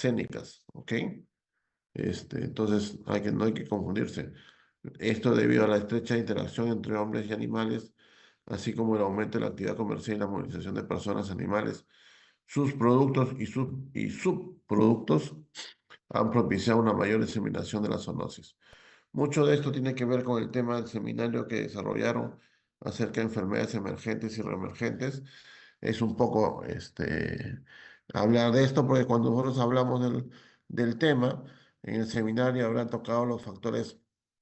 teloscénicas, ¿ok? Entonces, no hay que confundirse. Esto debido a la estrecha interacción entre hombres y animales, así como el aumento de la actividad comercial y la movilización de personas y animales. Sus productos y subproductos han propiciado una mayor diseminación de la zoonosis. Mucho de esto tiene que ver con el tema del seminario que desarrollaron acerca de enfermedades emergentes y reemergentes. Es un poco hablar de esto porque cuando nosotros hablamos del tema, en el seminario habrán tocado los factores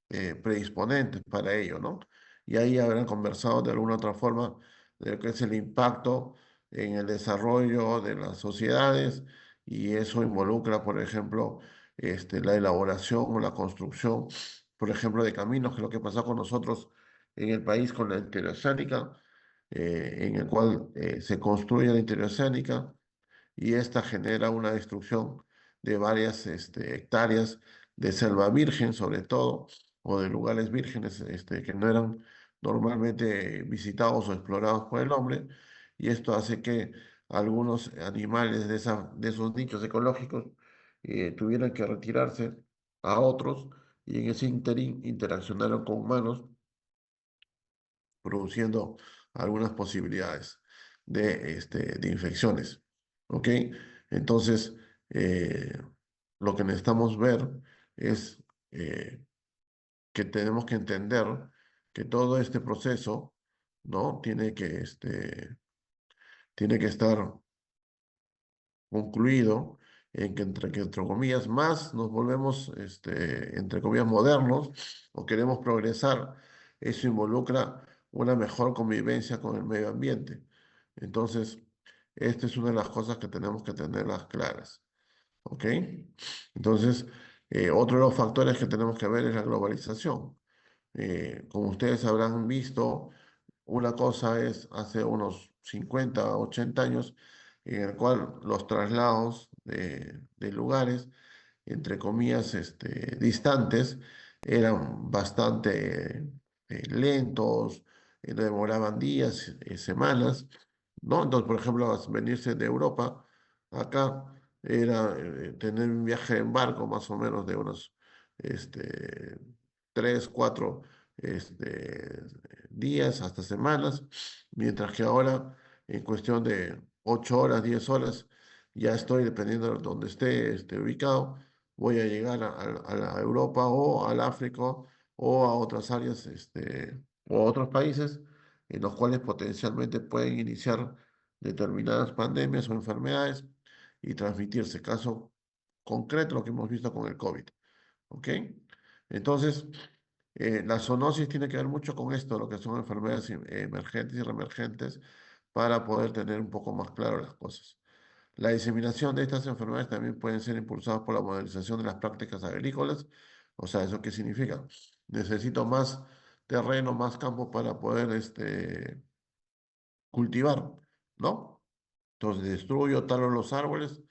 predisponentes para ello, ¿no? Y ahí habrán conversado de alguna otra forma de lo que es el impacto en el desarrollo de las sociedades y eso involucra, por ejemplo, la elaboración o la construcción, por ejemplo, de caminos, que es lo que pasó con nosotros en el país con la interoceánica, en el cual se construye la interoceánica y esta genera una destrucción de varias hectáreas de selva virgen, sobre todo, o de lugares vírgenes que no eran normalmente visitados o explorados por el hombre, y esto hace que algunos animales de esos nichos ecológicos tuvieran que retirarse a otros, y en ese interín interaccionaron con humanos, produciendo algunas posibilidades de infecciones. ¿Ok? Entonces, lo que necesitamos ver es que tenemos que entender que todo este proceso, ¿no? Tiene que estar concluido en que entre comillas, más nos volvemos, entre comillas, modernos o queremos progresar. Eso involucra una mejor convivencia con el medio ambiente. Entonces, esta es una de las cosas que tenemos que tenerlas claras. ¿Ok? Entonces, otro de los factores que tenemos que ver es la globalización. Como ustedes habrán visto, una cosa es hace unos 50, 80 años, en el cual los traslados de lugares, entre comillas, distantes, eran bastante lentos, demoraban días, semanas, ¿no? Entonces, por ejemplo, venirse de Europa acá era tener un viaje en barco más o menos de unos este, 3, 4 días hasta semanas, mientras que ahora en cuestión de 8 horas, 10 horas, ya estoy, dependiendo de donde esté ubicado, voy a llegar a la Europa o al África o a otras áreas o a otros países en los cuales potencialmente pueden iniciar determinadas pandemias o enfermedades y transmitirse. Caso concreto, lo que hemos visto con el COVID. ¿Ok? Entonces, la zoonosis tiene que ver mucho con esto, lo que son enfermedades emergentes y reemergentes, para poder tener un poco más claro las cosas. La diseminación de estas enfermedades también pueden ser impulsadas por la modernización de las prácticas agrícolas. O sea, ¿eso qué significa? Necesito más terreno, más campo para poder cultivar, ¿no? Entonces destruyo, talo los árboles,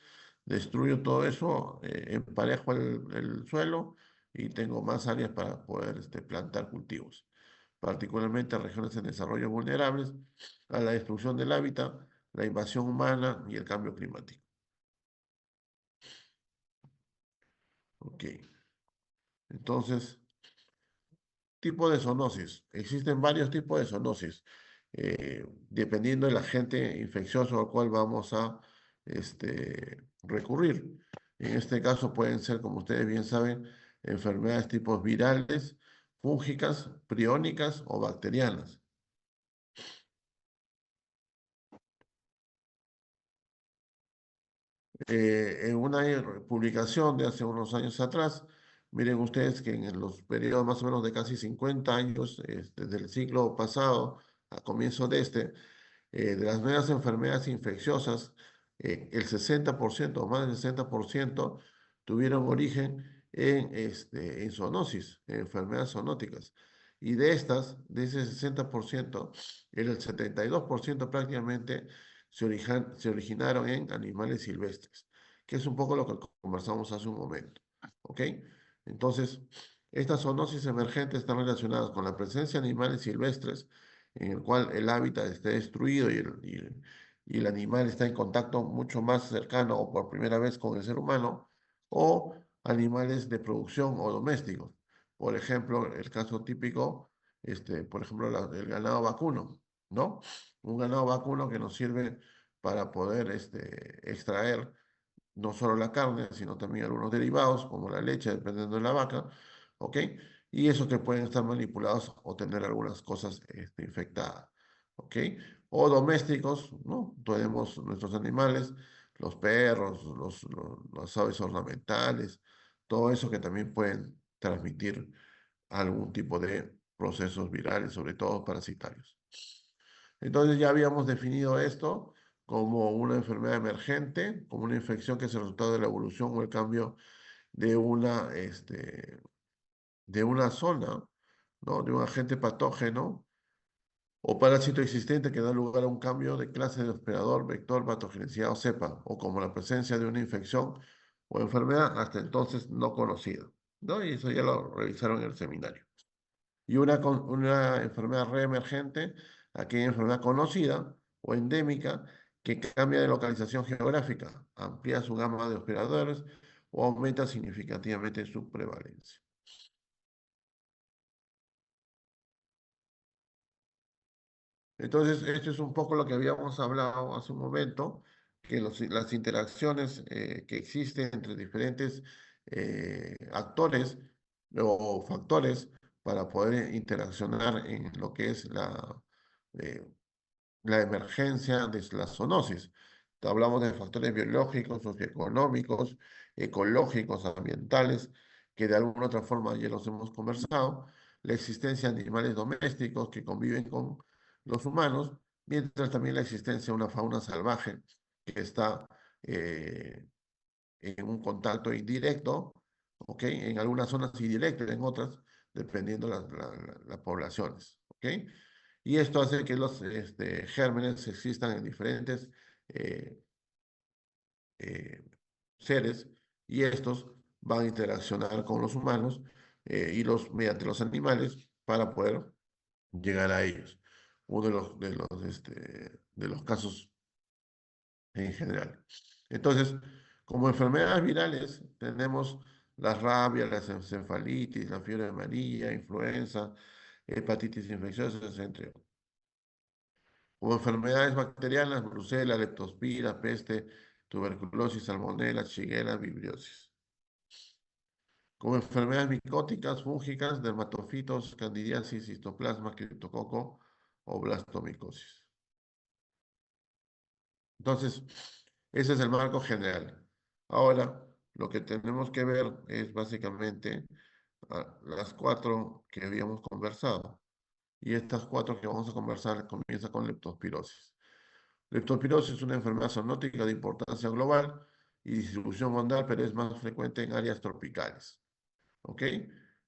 destruyo todo eso, emparejo el suelo y tengo más áreas para poder plantar cultivos, particularmente en regiones en desarrollo vulnerables a la destrucción del hábitat, la invasión humana y el cambio climático. Ok, entonces, tipo de zoonosis. Existen varios tipos de zoonosis, dependiendo del agente infeccioso al cual vamos a recurrir. En este caso pueden ser, como ustedes bien saben, enfermedades tipos virales, fúngicas, priónicas o bacterianas. En una publicación de hace unos años atrás, miren ustedes que en los periodos más o menos de casi 50 años, desde el siglo pasado a comienzo de las nuevas enfermedades infecciosas, el 60% o más del 60% tuvieron origen en zoonosis, en enfermedades zoonóticas. Y de ese 60%, el 72% prácticamente se originaron en animales silvestres, que es un poco lo que conversamos hace un momento. ¿Ok? Entonces, estas zoonosis emergentes están relacionadas con la presencia de animales silvestres en el cual el hábitat esté destruido y el animal está en contacto mucho más cercano o por primera vez con el ser humano, o animales de producción o domésticos. Por ejemplo, el caso típico, por ejemplo, el ganado vacuno, ¿no? Un ganado vacuno que nos sirve para poder extraer no solo la carne, sino también algunos derivados, como la leche, dependiendo de la vaca, ¿ok? Y esos que pueden estar manipulados o tener algunas cosas infectadas, ¿ok? O domésticos, ¿no? Tenemos nuestros animales, los perros, las aves ornamentales, todo eso que también pueden transmitir algún tipo de procesos virales, sobre todo parasitarios. Entonces ya habíamos definido esto como una enfermedad emergente, como una infección que es el resultado de la evolución o el cambio de de una zona, ¿no? De un agente patógeno o parásito existente que da lugar a un cambio de clase de hospedador, vector, patogenicidad o cepa, o como la presencia de una infección o enfermedad hasta entonces no conocida, ¿no? Y eso ya lo revisaron en el seminario. Y una enfermedad reemergente, aquella enfermedad conocida o endémica que cambia de localización geográfica, amplía su gama de hospedadores o aumenta significativamente su prevalencia. Entonces, esto es un poco lo que habíamos hablado hace un momento, que las interacciones que existen entre diferentes actores o factores para poder interaccionar en lo que es eh, la emergencia de la zoonosis. Hablamos de factores biológicos, socioeconómicos, ecológicos, ambientales, que de alguna otra forma ya los hemos conversado, la existencia de animales domésticos que conviven con los humanos, mientras también la existencia de una fauna salvaje que está en un contacto indirecto, ¿ok? En algunas zonas indirecto, en otras, dependiendo las poblaciones, ¿ok? Y esto hace que los gérmenes existan en diferentes eh, eh, seres y estos van a interaccionar con los humanos mediante los animales para poder llegar a ellos. Uno de los casos en general. Entonces, como enfermedades virales, tenemos la rabia, la encefalitis, la fiebre amarilla, influenza, hepatitis infecciosa, entre otros. Como enfermedades bacterianas, brucela, leptospira, peste, tuberculosis, salmonella, shigella, vibriosis. Como enfermedades micóticas, fúngicas, dermatofitos, candidiasis, histoplasma, criptococo o blastomicosis. Entonces, ese es el marco general. Ahora, lo que tenemos que ver es básicamente las cuatro que habíamos conversado. Y estas cuatro que vamos a conversar comienza con leptospirosis. Leptospirosis es una enfermedad zoonótica de importancia global y distribución mundial, pero es más frecuente en áreas tropicales. ¿Ok?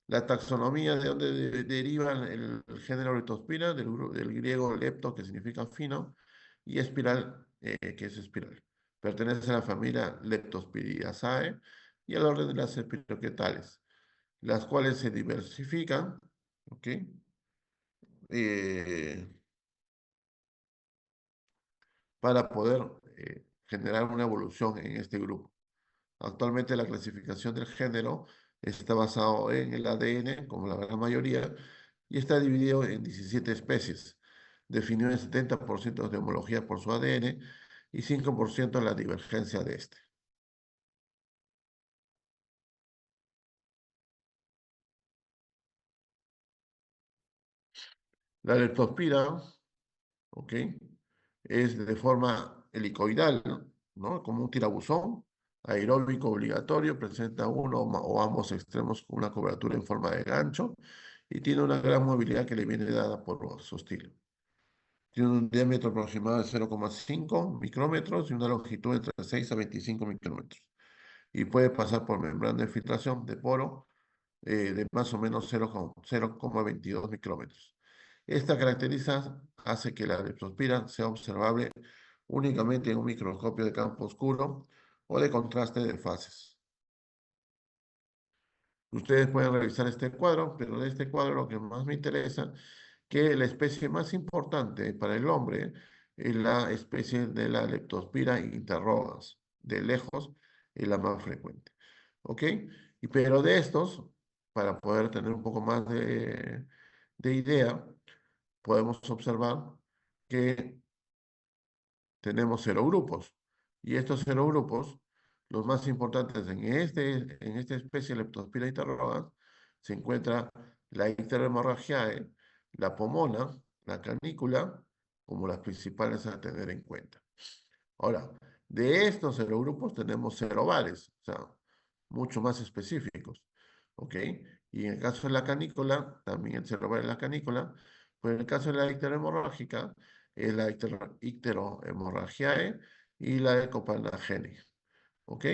La taxonomía de donde deriva el género Leptospira, del griego lepto, que significa fino, y espiral, que es espiral. Pertenece a la familia Leptospiridaceae y al orden de las espiroquetales, las cuales se diversifican, ¿ok? Eh, para poder generar una evolución en este grupo. Actualmente la clasificación del género está basado en el ADN, como la gran mayoría, y está dividido en 17 especies, definido en 70% de homología por su ADN y 5% la divergencia de este. La leptospira, ¿ok? Es de forma helicoidal, ¿no? Como un tirabuzón, aeróbico obligatorio, presenta uno o ambos extremos con una cobertura en forma de gancho y tiene una gran movilidad que le viene dada por su estilo. Tiene un diámetro aproximado de 0,5 micrómetros y una longitud entre 6 a 25 micrómetros. Y puede pasar por membrana de filtración de poro de más o menos 0,22 micrómetros. Esta característica hace que la leptospira sea observable únicamente en un microscopio de campo oscuro o de contraste de fases. Ustedes pueden revisar este cuadro, pero de este cuadro lo que más me interesa, que la especie más importante para el hombre la especie de la Leptospira interrogans. De lejos es la más frecuente. ¿Ok? Pero de estos, para poder tener un poco más de idea, podemos observar que tenemos cero grupos. Y estos cero grupos, los más importantes en esta especie Leptospira interrogans, se encuentra la Icteromorragiae, la pomona, la canícula, como las principales a tener en cuenta. Ahora, de estos serogrupos tenemos serovales, o sea, mucho más específicos, ¿ok? Y en el caso de la canícula, también el seroval de la canícula, pues en el caso de la icterohemorrágica, es la icterohemorragiae y la ecopandagene, ¿ok?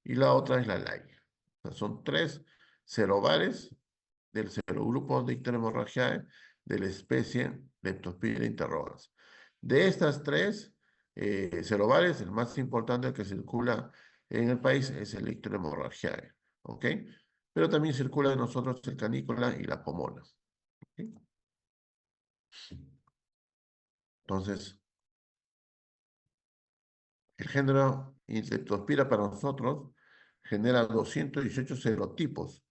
Y la otra es la LAI. O sea, son tres serovales del serogrupo de icterohemorragiae de la especie Leptospira interrogans. De estas tres serovales, el más importante que circula en el país es el icterohemorragiae, ¿ok? Pero también circula en nosotros el canícula y la pomona, ¿ok? Entonces, el género Leptospira para nosotros genera 218 serotipos,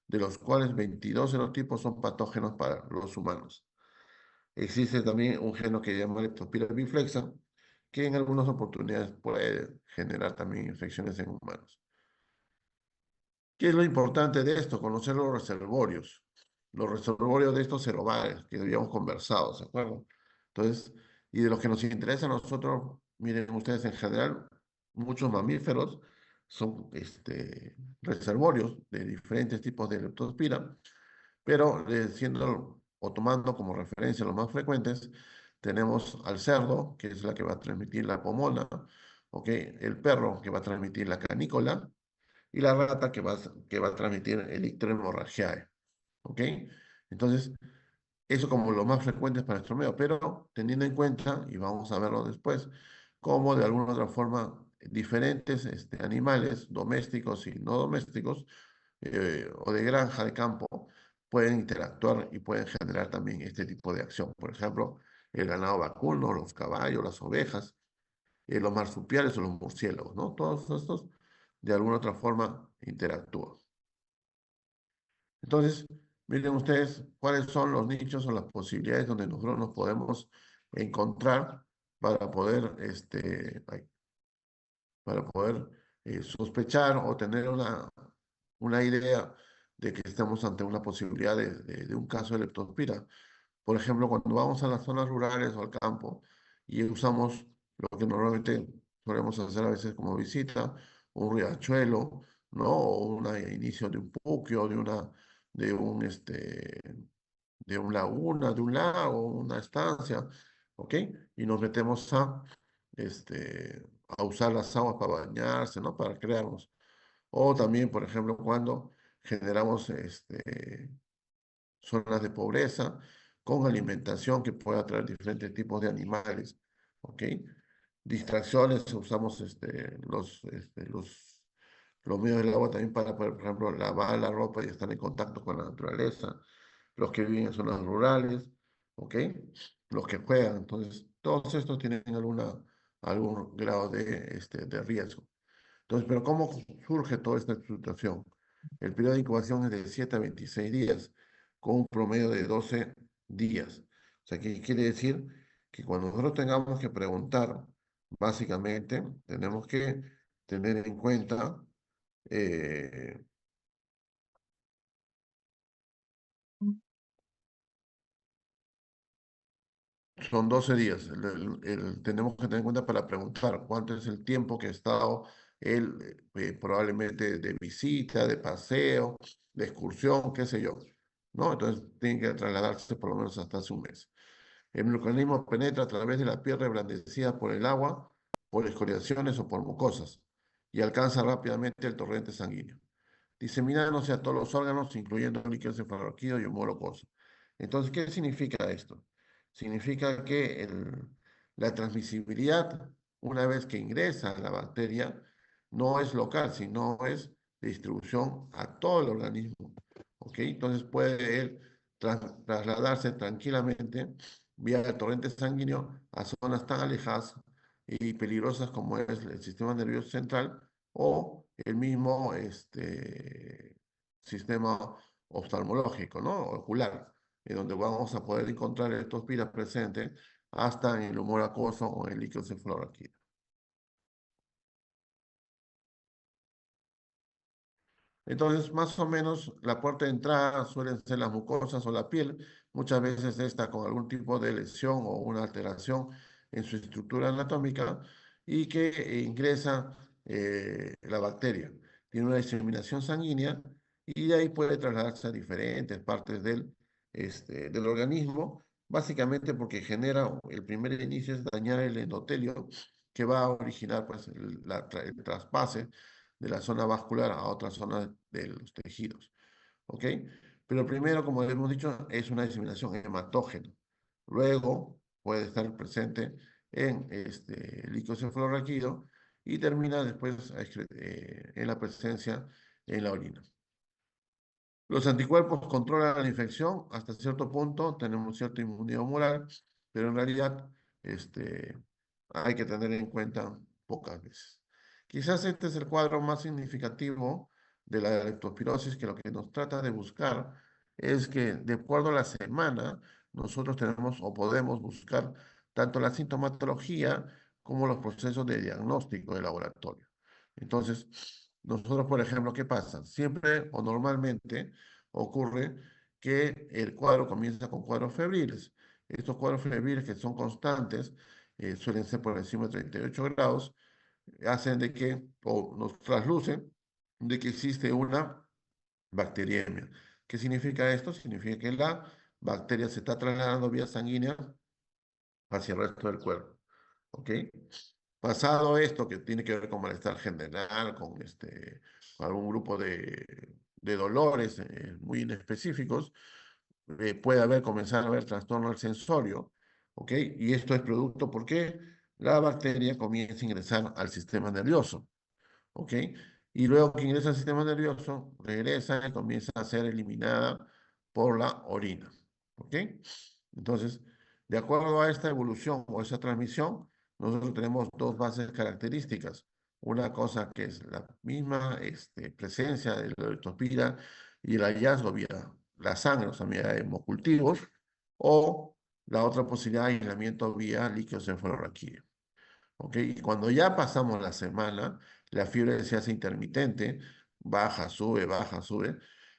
de los cuales 22 serotipos son patógenos para los humanos. Existe también un geno que se llama Leptospira biflexa, que en algunas oportunidades puede generar también infecciones en humanos. ¿Qué es lo importante de esto? Conocer los reservorios de estos serovales que habíamos conversado, ¿se acuerdan? Entonces, y de los que nos interesa a nosotros, miren ustedes en general, muchos mamíferos son reservorios de diferentes tipos de leptospira, pero siendo o tomando como referencia los más frecuentes, tenemos al cerdo, que es la que va a transmitir la pomona, ¿ok? El perro, que va a transmitir la canícola, y la rata que va a transmitir el ictero hemorragiae. ¿Ok? Entonces, eso como lo más frecuente para nuestro medio, pero teniendo en cuenta, y vamos a verlo después, cómo de alguna otra forma diferentes animales domésticos y no domésticos o de granja, de campo, pueden interactuar y pueden generar también este tipo de acción. Por ejemplo, el ganado vacuno, los caballos, las ovejas, los marsupiales o los murciélagos, ¿no? Todos estos de alguna otra forma interactúan. Entonces, miren ustedes cuáles son los nichos o las posibilidades donde nosotros nos podemos encontrar para poder, para poder sospechar o tener una idea de que estamos ante una posibilidad de un caso de leptospira. Por ejemplo, cuando vamos a las zonas rurales o al campo y usamos lo que normalmente solemos hacer a veces como visita, un riachuelo, ¿no? O un inicio de un puquio, de un, este, de un laguna, de un lago, una estancia, ¿ok? Y nos metemos a usar las aguas para bañarse, ¿no? Para crearnos. O también, por ejemplo, cuando generamos zonas de pobreza, con alimentación que pueda traer diferentes tipos de animales, ¿ok? Distracciones, usamos los medios del agua también para poder, por ejemplo, lavar la ropa y estar en contacto con la naturaleza, los que viven en zonas rurales, ¿ok? Los que juegan, entonces, todos estos tienen algún grado de riesgo. Entonces, pero ¿cómo surge toda esta situación? El periodo de incubación es de 7 a 26 días, con un promedio de 12 días. O sea, ¿qué quiere decir? Que cuando nosotros tengamos que preguntar, básicamente, tenemos que tener en cuenta, eh, son 12 días. Tenemos que tener en cuenta para preguntar cuánto es el tiempo que ha estado él, probablemente de visita, de paseo, de excursión, qué sé yo. ¿No? Entonces tiene que trasladarse por lo menos hasta hace un mes. El microorganismo penetra a través de la piel reblandecida por el agua, por escoriaciones o por mucosas y alcanza rápidamente el torrente sanguíneo, diseminándose a todos los órganos, incluyendo líquido cefalorraquídeo y humor. Entonces, ¿qué significa esto? Significa que la transmisibilidad, una vez que ingresa la bacteria, no es local, sino es de distribución a todo el organismo. ¿Ok? Entonces puede él trasladarse tranquilamente vía el torrente sanguíneo a zonas tan alejadas y peligrosas como es el sistema nervioso central o el mismo sistema oftalmológico, ¿no? Ocular, en donde vamos a poder encontrar leptospira presente hasta en el humor acuoso o en el líquido cefalorraquídeo. Entonces, más o menos, la puerta de entrada suelen ser las mucosas o la piel, muchas veces esta con algún tipo de lesión o una alteración en su estructura anatómica y que ingresa la bacteria. Tiene una diseminación sanguínea y de ahí puede trasladarse a diferentes partes del organismo, básicamente porque genera, el primer inicio es dañar el endotelio que va a originar pues, el traspase de la zona vascular a otra zona de los tejidos. ¿Ok? Pero primero, como hemos dicho, es una diseminación hematógena. Luego puede estar presente en el líquido cefalorraquídeo y termina después en la presencia en la orina. Los anticuerpos controlan la infección hasta cierto punto, tenemos cierta inmunidad humoral, pero en realidad este, hay que tener en cuenta pocas veces. Quizás este es el cuadro más significativo de la leptospirosis, que lo que nos trata de buscar es que de acuerdo a la semana, nosotros tenemos o podemos buscar tanto la sintomatología como los procesos de diagnóstico de laboratorio. Entonces, nosotros, por ejemplo, ¿qué pasa? Siempre o normalmente ocurre que el cuadro comienza con cuadros febriles. Estos cuadros febriles que son constantes, suelen ser por encima de 38 grados, hacen de que, o nos traslucen, de que existe una bacteriemia. ¿Qué significa esto? Significa que la bacteria se está trasladando vía sanguínea hacia el resto del cuerpo. ¿Ok? Pasado esto, que tiene que ver con malestar general, con algún grupo de dolores muy inespecíficos, puede comenzar a haber trastorno al sensorio, ¿ok? Y esto es producto porque la bacteria comienza a ingresar al sistema nervioso, ¿ok? Y luego que ingresa al sistema nervioso, regresa y comienza a ser eliminada por la orina, ¿ok? Entonces, de acuerdo a esta evolución o esa transmisión, nosotros tenemos dos bases características. Una cosa que es la misma presencia de la leptospira y el hallazgo vía la sangre, o sea, vía hemocultivos, o la otra posibilidad de aislamiento vía líquido cefalorraquídeo. ¿Ok? Y cuando ya pasamos la semana, la fiebre se hace intermitente, baja, sube,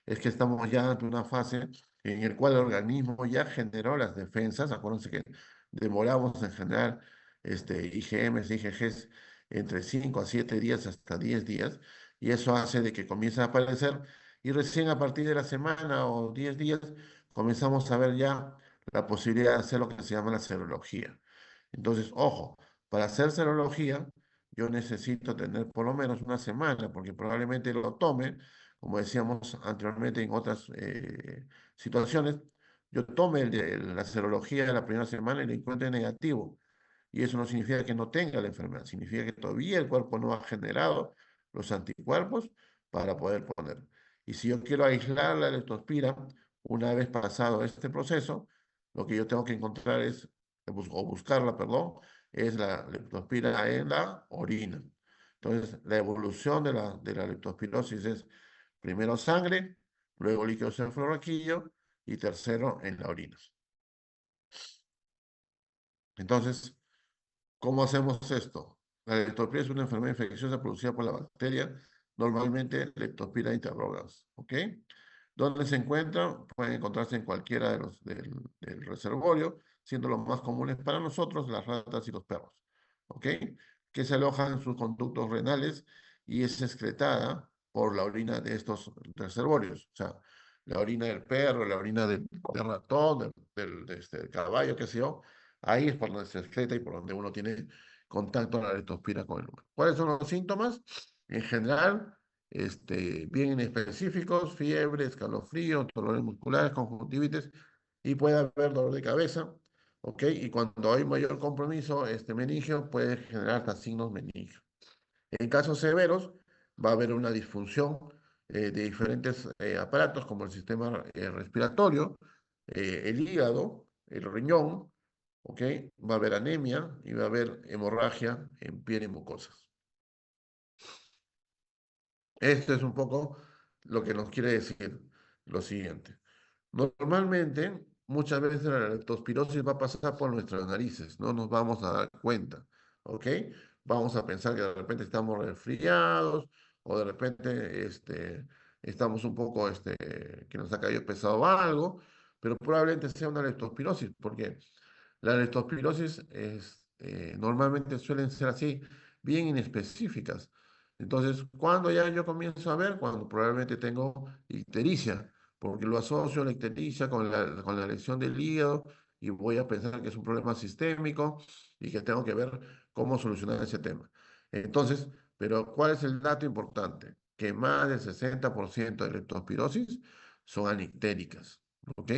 es que estamos ya ante una fase en la cual el organismo ya generó las defensas. Acuérdense que demoramos en generar IgMs, IgGs entre 5 a 7 días hasta 10 días, y eso hace de que comience a aparecer, y recién a partir de la semana o 10 días comenzamos a ver ya la posibilidad de hacer lo que se llama la serología. Entonces, ojo, para hacer serología, yo necesito tener por lo menos una semana, porque probablemente lo tome, como decíamos anteriormente en otras situaciones, yo tome la serología de la primera semana y lo encuentre negativo. Y eso no significa que no tenga la enfermedad, significa que todavía el cuerpo no ha generado los anticuerpos para poder poner. Y si yo quiero aislar la leptospira, una vez pasado este proceso, lo que yo tengo que encontrar es, o buscarla, perdón, es la leptospira en la orina. Entonces, la evolución de la leptospirosis es primero sangre, luego líquido cefalorraquídeo y tercero en la orina. Entonces, ¿cómo hacemos esto? La leptospira es una enfermedad infecciosa producida por la bacteria, normalmente Leptospira interrogans, ¿ok? ¿Dónde se encuentra? Pueden encontrarse en cualquiera del reservorio, siendo los más comunes para nosotros las ratas y los perros, ¿ok? Que se alojan en sus conductos renales y es excretada por la orina de estos reservorios, o sea, la orina del perro, la orina del ratón, del caballo, qué sé yo, ahí es por donde se excreta y por donde uno tiene contacto la leptospira con el humano. ¿Cuáles son los síntomas? En general, bien específicos: fiebre, escalofrío, dolores musculares, conjuntivitis, y puede haber dolor de cabeza, ¿ok? Y cuando hay mayor compromiso meningio, puede generar hasta signos meningios. En casos severos, va a haber una disfunción de diferentes aparatos como el sistema respiratorio, el hígado, el riñón, ¿ok? Va a haber anemia y va a haber hemorragia en piel y mucosas. Esto es un poco lo que nos quiere decir lo siguiente. Normalmente, muchas veces la leptospirosis va a pasar por nuestras narices, no nos vamos a dar cuenta, ¿ok? Vamos a pensar que de repente estamos resfriados o de repente estamos un poco, que nos ha caído pesado algo, pero probablemente sea una leptospirosis, porque la leptospirosis normalmente suelen ser así, bien inespecíficas. Entonces, cuando ya yo comienzo a ver, cuando probablemente tengo ictericia, porque lo asocio la ictericia con la lesión del hígado y voy a pensar que es un problema sistémico y que tengo que ver cómo solucionar ese tema. Entonces, pero ¿cuál es el dato importante? Que más del 60% de leptospirosis son anictéricas, ¿ok?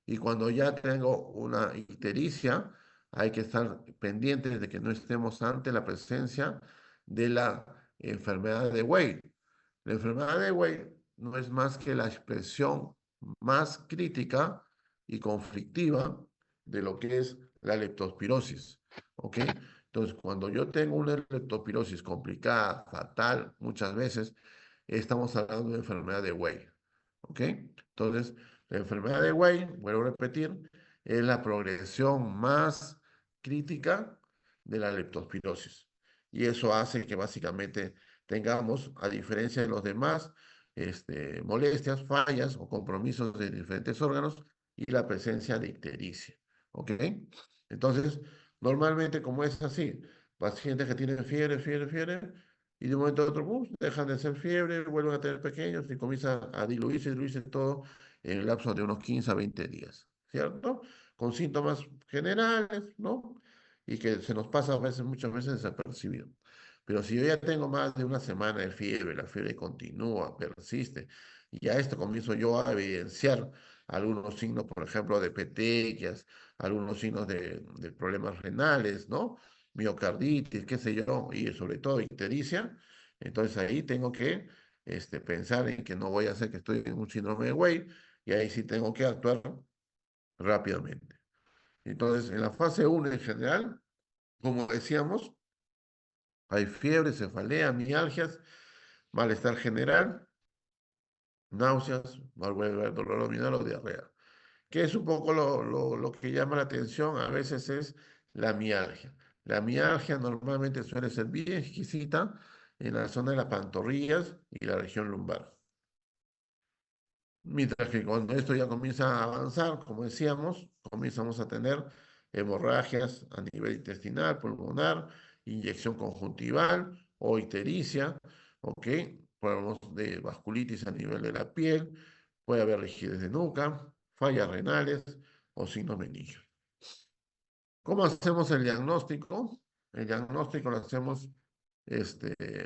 Y cuando ya tengo una ictericia, hay que estar pendientes de que no estemos ante la presencia de la enfermedad de Weil. La enfermedad de Weil no es más que la expresión más crítica y conflictiva de lo que es la leptospirosis. ¿Ok? Entonces, cuando yo tengo una leptospirosis complicada, fatal, muchas veces estamos hablando de enfermedad de Weil. ¿Ok? Entonces, la enfermedad de Weil, vuelvo a repetir, es la progresión más crítica de la leptospirosis. Y eso hace que básicamente tengamos, a diferencia de los demás, molestias, fallas o compromisos de diferentes órganos y la presencia de ictericia. ¿Ok? Entonces, normalmente como es así, pacientes que tienen fiebre, fiebre, fiebre, y de un momento a otro, dejan de ser fiebre, vuelven a tener pequeños y comienza a diluirse todo en el lapso de unos 15 a 20 días, ¿cierto? Con síntomas generales, ¿no? Y que se nos pasa a veces, muchas veces desapercibido. Pero si yo ya tengo más de una semana de fiebre, la fiebre continúa, persiste, y a esto comienzo yo a evidenciar algunos signos, por ejemplo, de petequias, algunos signos de problemas renales, ¿no? Miocarditis, qué sé yo, y sobre todo ictericia, entonces ahí tengo que pensar en que no voy a hacer que estoy en un síndrome de Weil, y ahí sí tengo que actuar rápidamente. Entonces, en la fase 1 en general, como decíamos, hay fiebre, cefalea, mialgias, malestar general, náuseas, dolor abdominal o diarrea. Que es un poco lo que llama la atención, a veces es la mialgia. La mialgia normalmente suele ser bien exquisita en la zona de las pantorrillas y la región lumbar. Mientras que cuando esto ya comienza a avanzar, como decíamos, comenzamos a tener hemorragias a nivel intestinal, pulmonar, inyección conjuntival o ictericia, ¿ok? Problemas de vasculitis a nivel de la piel, puede haber rigidez de nuca, fallas renales o signos meningios. ¿Cómo hacemos el diagnóstico? El diagnóstico lo hacemos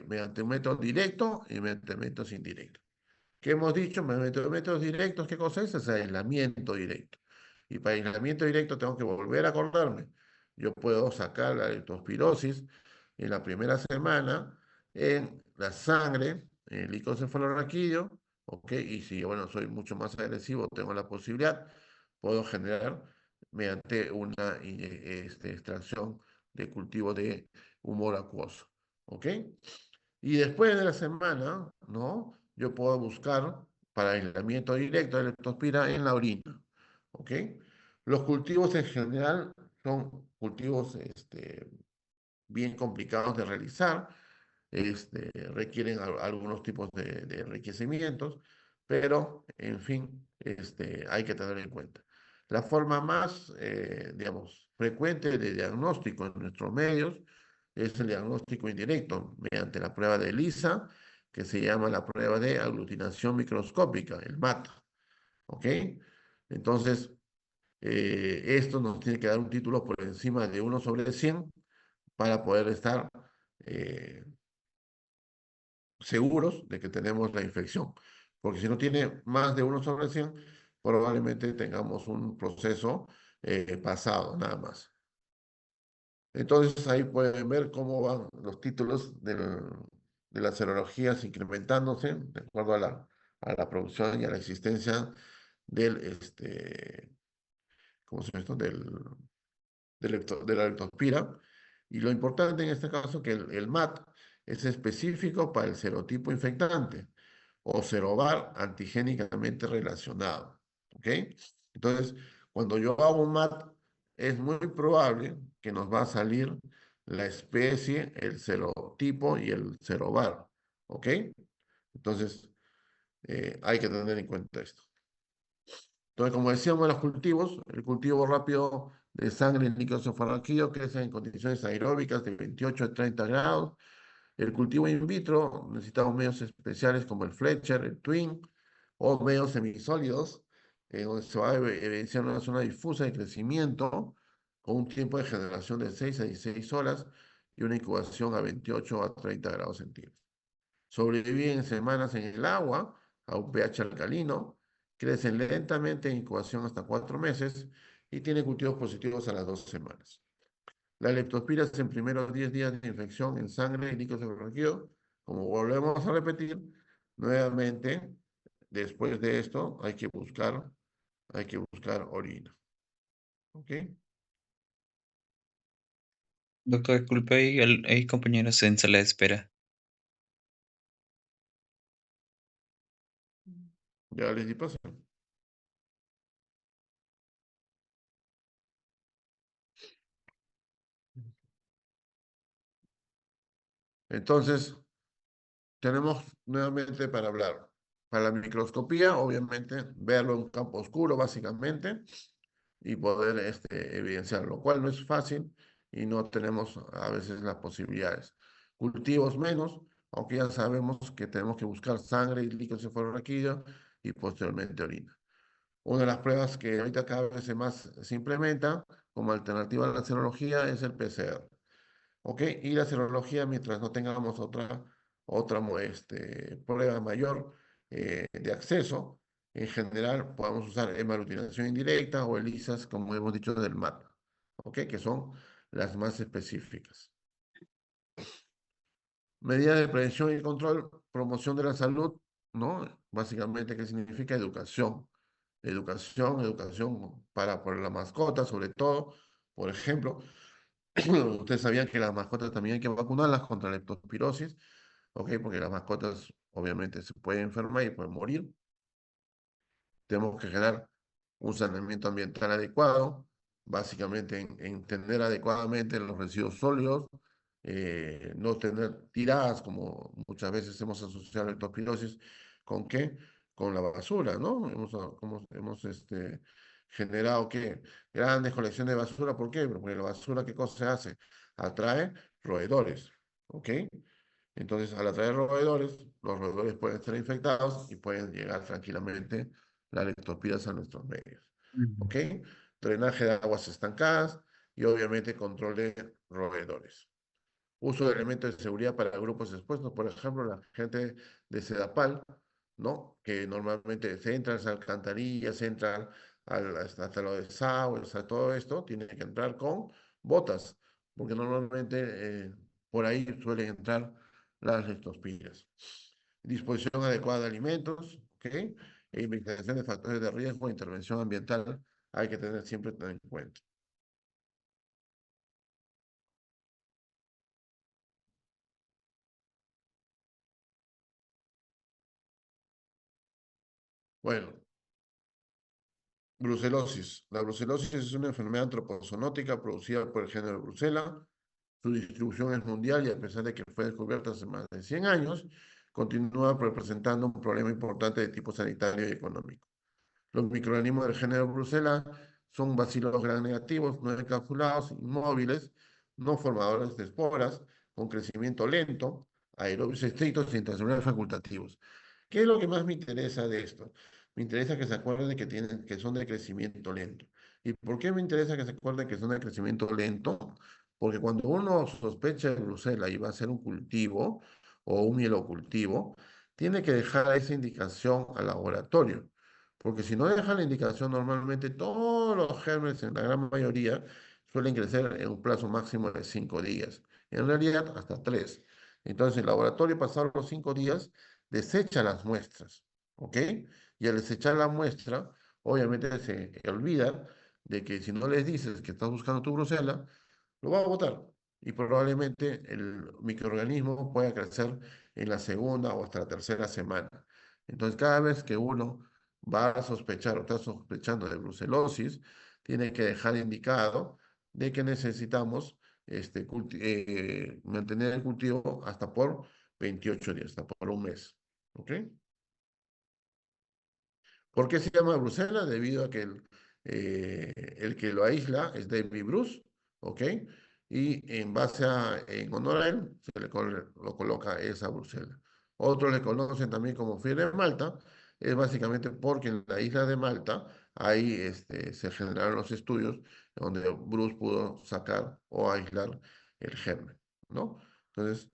mediante un método directo y mediante métodos indirectos. ¿Qué hemos dicho? Mediante métodos directos, ¿qué cosa es? Es aislamiento directo. Y para aislamiento directo tengo que volver a acordarme. Yo puedo sacar la leptospirosis en la primera semana en la sangre, en el licocefalorraquídeo, ¿ok? Y si, bueno, soy mucho más agresivo, tengo la posibilidad, puedo generar mediante una extracción de cultivo de humor acuoso, ¿ok? Y después de la semana, ¿no? Yo puedo buscar para aislamiento directo de leptospira en la orina, ¿ok? Los cultivos en general son cultivos bien complicados de realizar, requieren algunos tipos de enriquecimientos, pero en fin, hay que tener en cuenta. La forma más, digamos, frecuente de diagnóstico en nuestros medios es el diagnóstico indirecto mediante la prueba de ELISA, que se llama la prueba de aglutinación microscópica, el MAT, ¿ok? Entonces, esto nos tiene que dar un título por encima de 1/100 para poder estar eh, seguros de que tenemos la infección. Porque si no tiene más de 1/100, probablemente tengamos un proceso pasado, nada más. Entonces ahí pueden ver cómo van los títulos de las serologías incrementándose de acuerdo a la producción y a la existencia del, ¿cómo se llama esto? de la leptospira. Y lo importante en este caso es que el MAT es específico para el serotipo infectante o serovar antigénicamente relacionado. ¿Ok? Entonces, cuando yo hago un MAT, es muy probable que nos va a salir la especie, el serotipo y el serovar. ¿Ok? Entonces, hay que tener en cuenta esto. Entonces, como decíamos, los cultivos, el cultivo rápido de sangre en líquido cefalorraquídeo crece en condiciones aeróbicas de 28 a 30 grados. El cultivo in vitro necesitamos medios especiales como el Fletcher, el Twin o medios semisólidos, donde se va a evidenciar una zona difusa de crecimiento con un tiempo de generación de 6 a 16 horas y una incubación a 28 a 30 grados centígrados. Sobreviven semanas en el agua a un pH alcalino, crecen lentamente en incubación hasta 4 meses y tienen cultivos positivos a las 2 semanas. La leptospira es en primeros 10 días de infección en sangre y líquido cefalorraquídeo. Como volvemos a repetir, nuevamente, después de esto hay que buscar orina. ¿Ok? Doctor, disculpe, hay compañeros en sala de espera. Ya les di paso. Entonces, tenemos nuevamente para hablar. Para la microscopía, obviamente, verlo en un campo oscuro, básicamente, y poder evidenciar, lo cual no es fácil y no tenemos a veces las posibilidades. Cultivos menos, aunque ya sabemos que tenemos que buscar sangre y líquido cefalorraquídeo y posteriormente orina. Una de las pruebas que ahorita cada vez más se implementa como alternativa a la serología es el PCR. ¿Ok? Y la serología, mientras no tengamos otra prueba mayor de acceso, en general podemos usar hemaglutinación indirecta o ELISAs, como hemos dicho, del MAP, ¿ok? Que son las más específicas. Medidas de prevención y control, promoción de la salud, ¿no? Básicamente, ¿qué significa educación? Educación para la mascota, sobre todo. Por ejemplo, ustedes sabían que las mascotas también hay que vacunarlas contra la leptospirosis, ¿ok? Porque las mascotas obviamente se pueden enfermar y pueden morir. Tenemos que generar un saneamiento ambiental adecuado, básicamente entender adecuadamente los residuos sólidos, no tener tiradas, como muchas veces hemos asociado la leptospirosis, ¿con qué? Con la basura, ¿no? Hemos generado ¿qué? Grandes colecciones de basura, ¿por qué? Porque la basura, ¿qué cosa se hace? Atrae roedores, ¿ok? Entonces, al atraer roedores, los roedores pueden estar infectados y pueden llegar tranquilamente las leptospiras a nuestros medios. Mm. ¿Ok? Drenaje de aguas estancadas y obviamente control de roedores. Uso de elementos de seguridad para grupos expuestos, por ejemplo, la gente de Sedapal, ¿no? Que normalmente se entra a las alcantarillas, se entra hasta lo de SAO, todo esto, tiene que entrar con botas, porque normalmente por ahí suelen entrar las leptospiras. Disposición adecuada de alimentos, ¿ok? E investigación de factores de riesgo e intervención ambiental hay que tener siempre en cuenta. Bueno, brucelosis. La brucelosis es una enfermedad antropozoonótica producida por el género Brucella. Su distribución es mundial y a pesar de que fue descubierta hace más de 100 años, continúa representando un problema importante de tipo sanitario y económico. Los microorganismos del género Brucella son bacilos gram negativos, no encapsulados, inmóviles, no formadores de esporas, con crecimiento lento, aerobios estrictos e intracelulares facultativos. ¿Qué es lo que más me interesa de esto? Me interesa que se acuerden que son de crecimiento lento. ¿Y por qué me interesa que se acuerden que son de crecimiento lento? Porque cuando uno sospecha de Brucella y va a hacer un cultivo o un mielocultivo, tiene que dejar esa indicación al laboratorio. Porque si no deja la indicación, normalmente todos los gérmenes, en la gran mayoría, suelen crecer en un plazo máximo de 5 días. En realidad, hasta 3. Entonces, el laboratorio, pasados los 5 días, desecha las muestras, ¿ok? Y al desechar la muestra, obviamente se olvida de que si no les dices que estás buscando tu brucela, lo va a botar. Y probablemente el microorganismo pueda crecer en la segunda o hasta la tercera semana. Entonces, cada vez que uno va a sospechar o está sospechando de brucelosis, tiene que dejar indicado de que necesitamos mantener el cultivo hasta por 28 días, hasta por un mes. ¿Ok? ¿Por qué se llama Brucela? Debido a que el que lo aísla es David Bruce, ¿ok? Y en honor a él, lo coloca esa Brucela. Otros le conocen también como fiebre de Malta, es básicamente porque en la isla de Malta ahí se generaron los estudios donde Bruce pudo sacar o aislar el germen, ¿no? Entonces,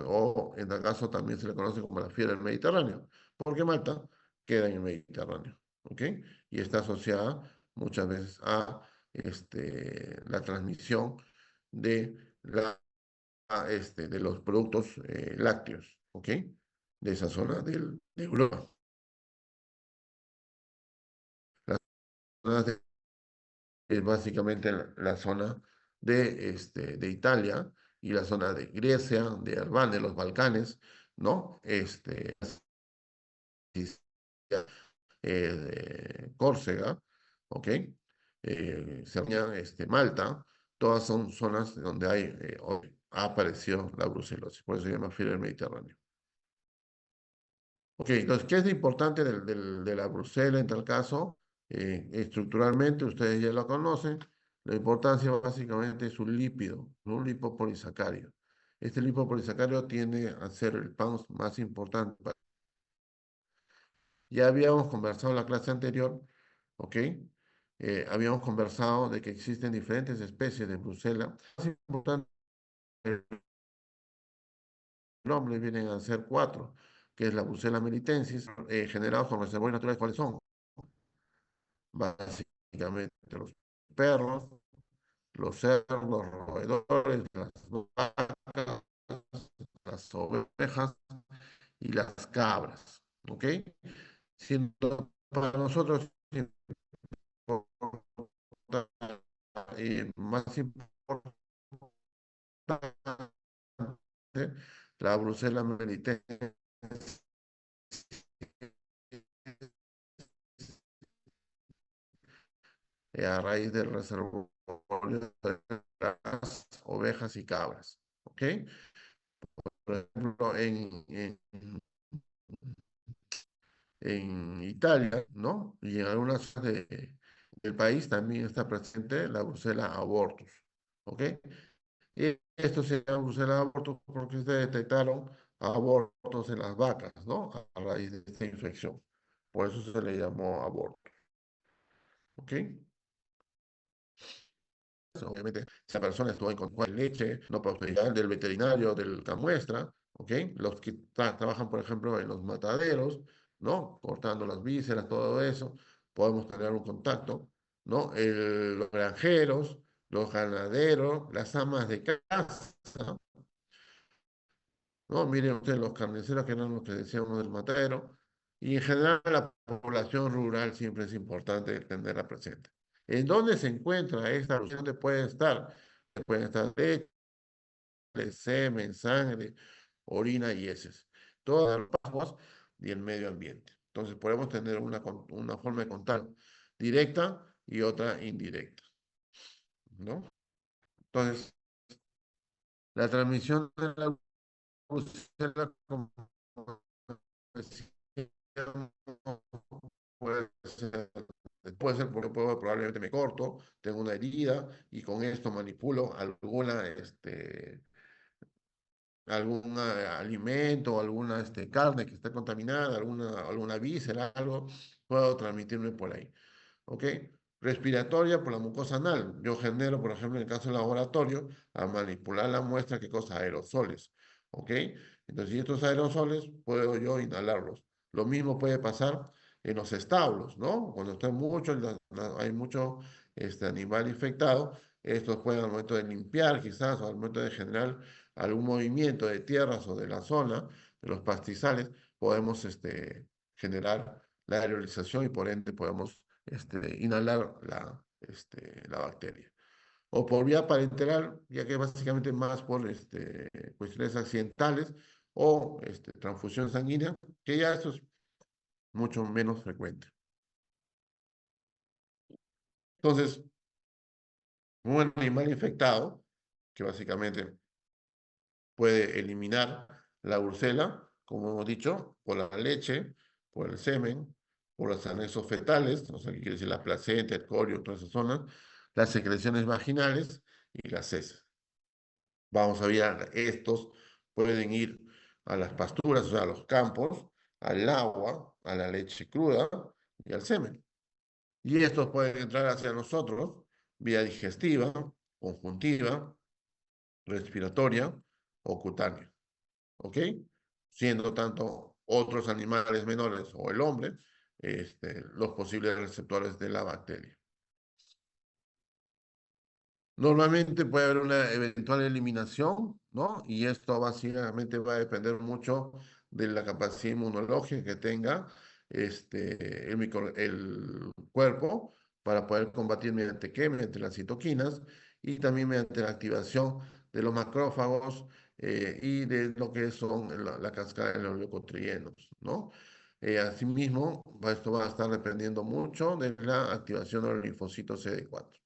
o en el caso también se le conoce como la fiebre del Mediterráneo, porque Malta queda en el Mediterráneo, ¿ok? Y está asociada muchas veces a la transmisión de, de los productos lácteos, ¿ok? De esa zona de Europa. La zona es básicamente la zona de Italia y la zona de Grecia, de Albania, de los Balcanes, ¿no? Córcega, ¿ok? Cerdeña, Malta, todas son zonas donde ha aparecido la brucelosis, por eso se llama fiebre del Mediterráneo. Ok, entonces, ¿qué es lo importante de la brucela en tal caso? Estructuralmente, ustedes ya lo conocen, la importancia básicamente es un lípido, un lipopolisacárido. Este lipopolisacárido tiende a ser el pan más importante. Ya habíamos conversado en la clase anterior, ¿ok? Habíamos conversado de que existen diferentes especies de Brucella. Más importante, el nombre vienen a ser cuatro, que es la Brucella melitensis, generados con reservorios naturales. ¿Cuáles son? Básicamente los perros, los cerdos, los roedores, las vacas, las ovejas y las cabras, ¿ok? Siendo para nosotros más importante la Brucella melitense a raíz del reservorio de las ovejas y cabras. ¿Ok? Por ejemplo, en Italia, ¿no? Y en algunas zonas del país también está presente la Brucella abortus. ¿Ok? Y esto se llama Brucella abortus porque se detectaron abortos en las vacas, ¿no? A raíz de esta infección. Por eso se le llamó aborto. ¿Ok? Obviamente, si la persona estuvo en contacto con leche, no prosperidad del veterinario, del camuestra, ¿ok? Los que trabajan, por ejemplo, en los mataderos, ¿no? Cortando las vísceras, todo eso, podemos tener un contacto, ¿no? Los granjeros, los ganaderos, las amas de casa, ¿no? Miren ustedes los carniceros que eran los que decíamos del matadero, y en general la población rural siempre es importante tenerla presente. ¿En dónde se encuentra esta población? ¿Dónde puede estar? Pueden estar leche, semen, sangre, orina y heces. Todas las aguas y el medio ambiente. Entonces podemos tener una forma de contar directa y otra indirecta, ¿no? Entonces, la transmisión de la brucela, como decíamos, puede ser, puede ser porque probablemente me corto, tengo una herida y con esto manipulo algún alimento, alguna carne que está contaminada, alguna víscera, algo, puedo transmitirme por ahí. ¿Ok? Respiratoria por la mucosa anal. Yo genero, por ejemplo, en el caso del laboratorio, a manipular la muestra, ¿qué cosa? Aerosoles. ¿Ok? Entonces, y estos aerosoles puedo yo inhalarlos. Lo mismo puede pasar en los establos, ¿no? Cuando hay mucho animal infectado, estos pueden al momento de limpiar quizás o al momento de generar algún movimiento de tierras o de la zona, de los pastizales, podemos generar la aerolización y por ende podemos inhalar la bacteria. O por vía parenteral, ya que básicamente más por cuestiones accidentales o transfusión sanguínea, que ya eso es mucho menos frecuente. Entonces, un animal infectado, que básicamente puede eliminar la brucela, como hemos dicho, por la leche, por el semen, por los anexos fetales, o sea, que quiere decir la placenta, el corio, todas esas zonas, las secreciones vaginales y las heces. Vamos a ver, estos pueden ir a las pasturas, o sea, a los campos, al agua, a la leche cruda y al semen. Y estos pueden entrar hacia nosotros vía digestiva, conjuntiva, respiratoria o cutánea. ¿Ok? Siendo tanto otros animales menores o el hombre los posibles receptores de la bacteria. Normalmente puede haber una eventual eliminación, ¿no? Y esto básicamente va a depender mucho de la capacidad inmunológica que tenga el cuerpo para poder combatir mediante qué, mediante las citoquinas y también mediante la activación de los macrófagos y de lo que son la cascada de los leucotrienos, ¿no? Asimismo, esto va a estar dependiendo mucho de la activación de los linfocitos CD4,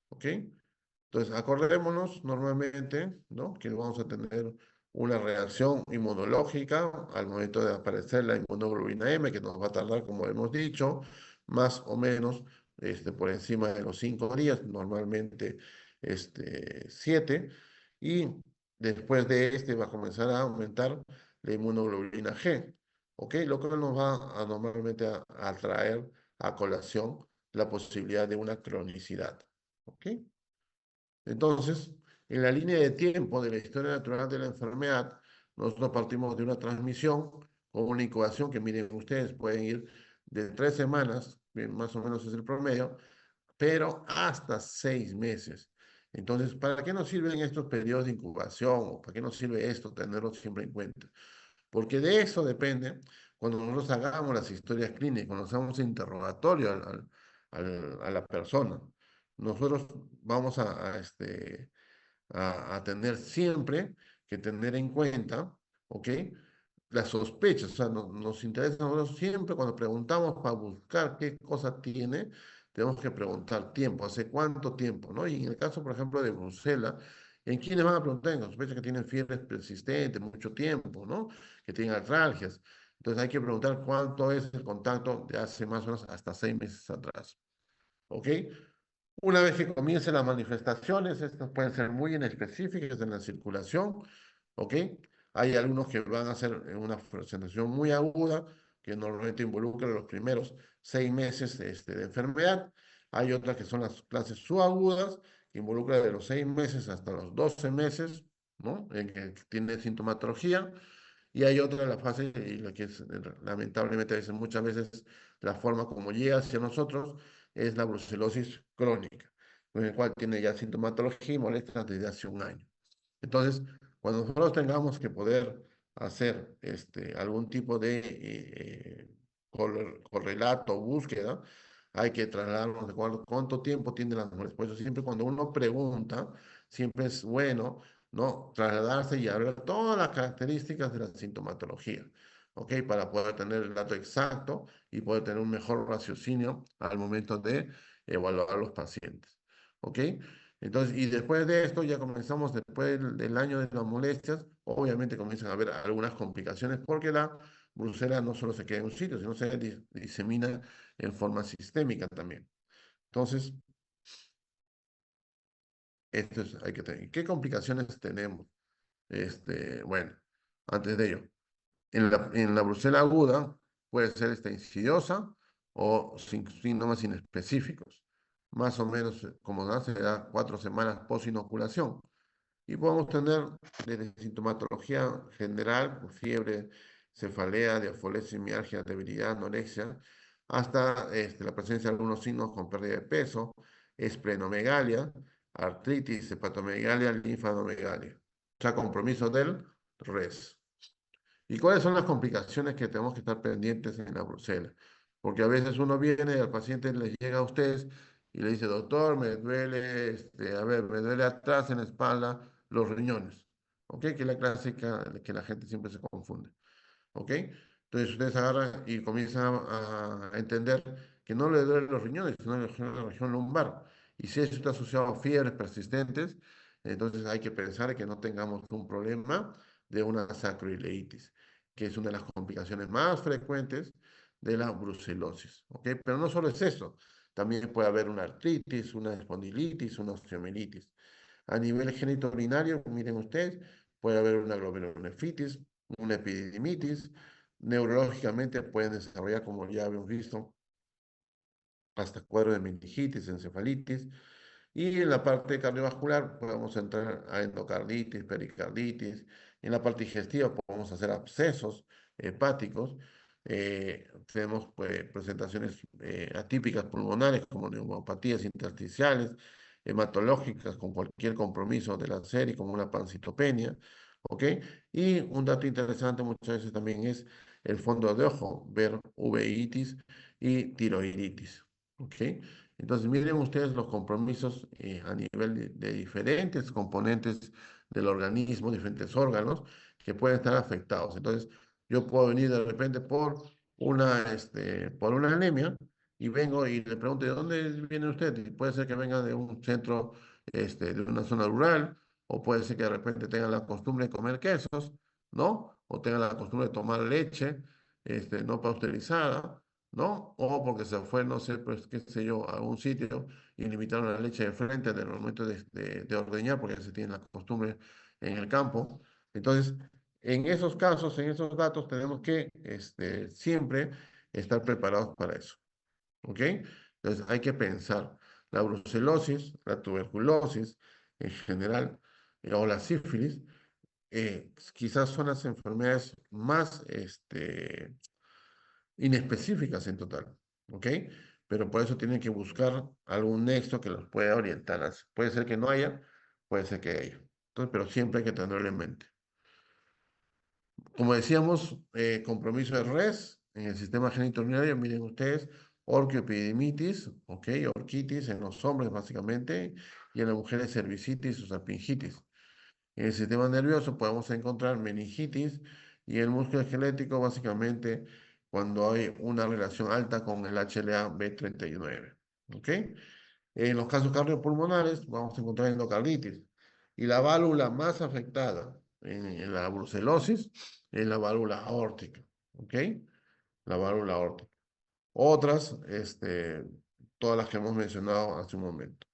¿ok? Entonces, acordémonos normalmente, ¿no? Que vamos a tener una reacción inmunológica al momento de aparecer la inmunoglobulina M, que nos va a tardar, como hemos dicho, más o menos por encima de los 5 días, normalmente 7, y después de va a comenzar a aumentar la inmunoglobulina G, ¿ok? Lo que nos va a normalmente a traer a colación la posibilidad de una cronicidad, ¿ok? Entonces, en la línea de tiempo de la historia natural de la enfermedad, nosotros partimos de una transmisión con una incubación que, miren ustedes, pueden ir de 3 semanas, bien, más o menos es el promedio, pero hasta 6 meses. Entonces, ¿para qué nos sirven estos periodos de incubación o para qué nos sirve esto tenerlo siempre en cuenta? Porque de eso depende cuando nosotros hagamos las historias clínicas, cuando hagamos interrogatorio a la persona. Nosotros vamos a tener siempre que tener en cuenta, ¿ok? Las sospechas, o sea, nos interesa a nosotros siempre cuando preguntamos para buscar qué cosa tiene, tenemos que preguntar tiempo, hace cuánto tiempo, ¿no? Y en el caso, por ejemplo, de Bruselas, ¿en quiénes van a preguntar? En sospechas que tienen fiebres persistentes, mucho tiempo, ¿no? Que tienen artralgias. Entonces hay que preguntar cuánto es el contacto de hace más o menos hasta 6 meses atrás, ¿ok? Una vez que comiencen las manifestaciones, estas pueden ser muy inespecíficas en la circulación, ¿ok? Hay algunos que van a ser una presentación muy aguda, que normalmente involucra los primeros 6 meses de enfermedad. Hay otras que son las clases subagudas, que involucran de los 6 meses hasta los 12 meses, ¿no? En que tiene sintomatología. Y hay otra, la fase, y la que es lamentablemente a veces, muchas veces la forma como llega hacia nosotros es la brucelosis crónica, con el cual tiene ya sintomatología y molestias desde hace un año. Entonces, cuando nosotros tengamos que poder hacer algún tipo de correlato o búsqueda, hay que trasladarnos de cuánto tiempo tiene las molestias. Por eso siempre cuando uno pregunta, siempre es bueno, ¿no? Trasladarse y hablar todas las características de la sintomatología, ¿ok? Para poder tener el dato exacto y poder tener un mejor raciocinio al momento de evaluar a los pacientes, ¿ok? Entonces, y después de esto, ya comenzamos, después del año de las molestias, obviamente comienzan a haber algunas complicaciones porque la brucela no solo se queda en un sitio, sino se disemina en forma sistémica también. Entonces, hay que tener. ¿Qué complicaciones tenemos? Bueno, antes de ello, en la brucela aguda puede ser insidiosa o sin síntomas inespecíficos. Más o menos, como se da 4 semanas post-inoculación. Y podemos tener desde sintomatología general, pues, fiebre, cefalea, diaforesis, mialgia, debilidad, anorexia, hasta la presencia de algunos signos con pérdida de peso, esplenomegalia, artritis, hepatomegalia, linfanomegalia. O sea, compromiso del res. ¿Y cuáles son las complicaciones que tenemos que estar pendientes en la brucela? Porque a veces uno viene, al paciente le llega a ustedes y le dice, doctor, me duele, a ver, me duele atrás en la espalda los riñones, ¿ok? Que es la clásica que la gente siempre se confunde. ¿Ok? Entonces ustedes agarran y comienzan a entender que no le duelen los riñones, sino la región lumbar. Y si eso está asociado a fiebres persistentes, entonces hay que pensar que no tengamos un problema de una sacroileitis, que es una de las complicaciones más frecuentes de la brucelosis. ¿Ok? Pero no solo es eso, también puede haber una artritis, una espondilitis, una osteomelitis. A nivel genitourinario, miren ustedes, puede haber una glomerulonefritis, una epididimitis. Neurológicamente pueden desarrollar, como ya habíamos visto, hasta cuadros de meningitis, encefalitis. Y en la parte cardiovascular podemos entrar a endocarditis, pericarditis. En la parte digestiva podemos hacer abscesos hepáticos. Tenemos pues, presentaciones atípicas pulmonares como neumopatías intersticiales, hematológicas con cualquier compromiso de la serie, como una pancitopenia. ¿Ok? Y un dato interesante muchas veces también es el fondo de ojo, ver uveitis y tiroiditis. ¿Ok? Entonces, miren ustedes los compromisos a nivel de diferentes componentes del organismo, diferentes órganos que pueden estar afectados. Entonces, yo puedo venir de repente por una anemia y vengo y le pregunto, ¿de dónde viene usted? Y puede ser que venga de un centro, de una zona rural, o puede ser que de repente tenga la costumbre de comer quesos, ¿no? O tenga la costumbre de tomar leche, no pasteurizada, ¿no? O porque se fue, no sé, pues, qué sé yo, a un sitio y limitaron la leche de frente en el momento de ordeñar, porque ya se tiene la costumbre en el campo. Entonces, en esos casos, en esos datos, tenemos que siempre estar preparados para eso, ¿ok? Entonces, hay que pensar la brucelosis, la tuberculosis en general, o la sífilis, quizás son las enfermedades más, inespecíficas en total, ¿ok? Pero por eso tienen que buscar algún nexo que los pueda orientar. Puede ser que no haya, puede ser que haya. Entonces, pero siempre hay que tenerlo en mente. Como decíamos, compromiso de res en el sistema genitourinario, miren ustedes, orquioepididimitis, ¿ok? Orquitis en los hombres básicamente, y en las mujeres cervicitis o salpingitis. En el sistema nervioso podemos encontrar meningitis y el músculo esquelético básicamente cuando hay una relación alta con el HLA-B39. ¿Ok? En los casos cardiopulmonares vamos a encontrar endocarditis. Y la válvula más afectada en la brucelosis es la válvula aórtica. ¿Ok? La válvula aórtica. Otras, todas las que hemos mencionado hace un momento.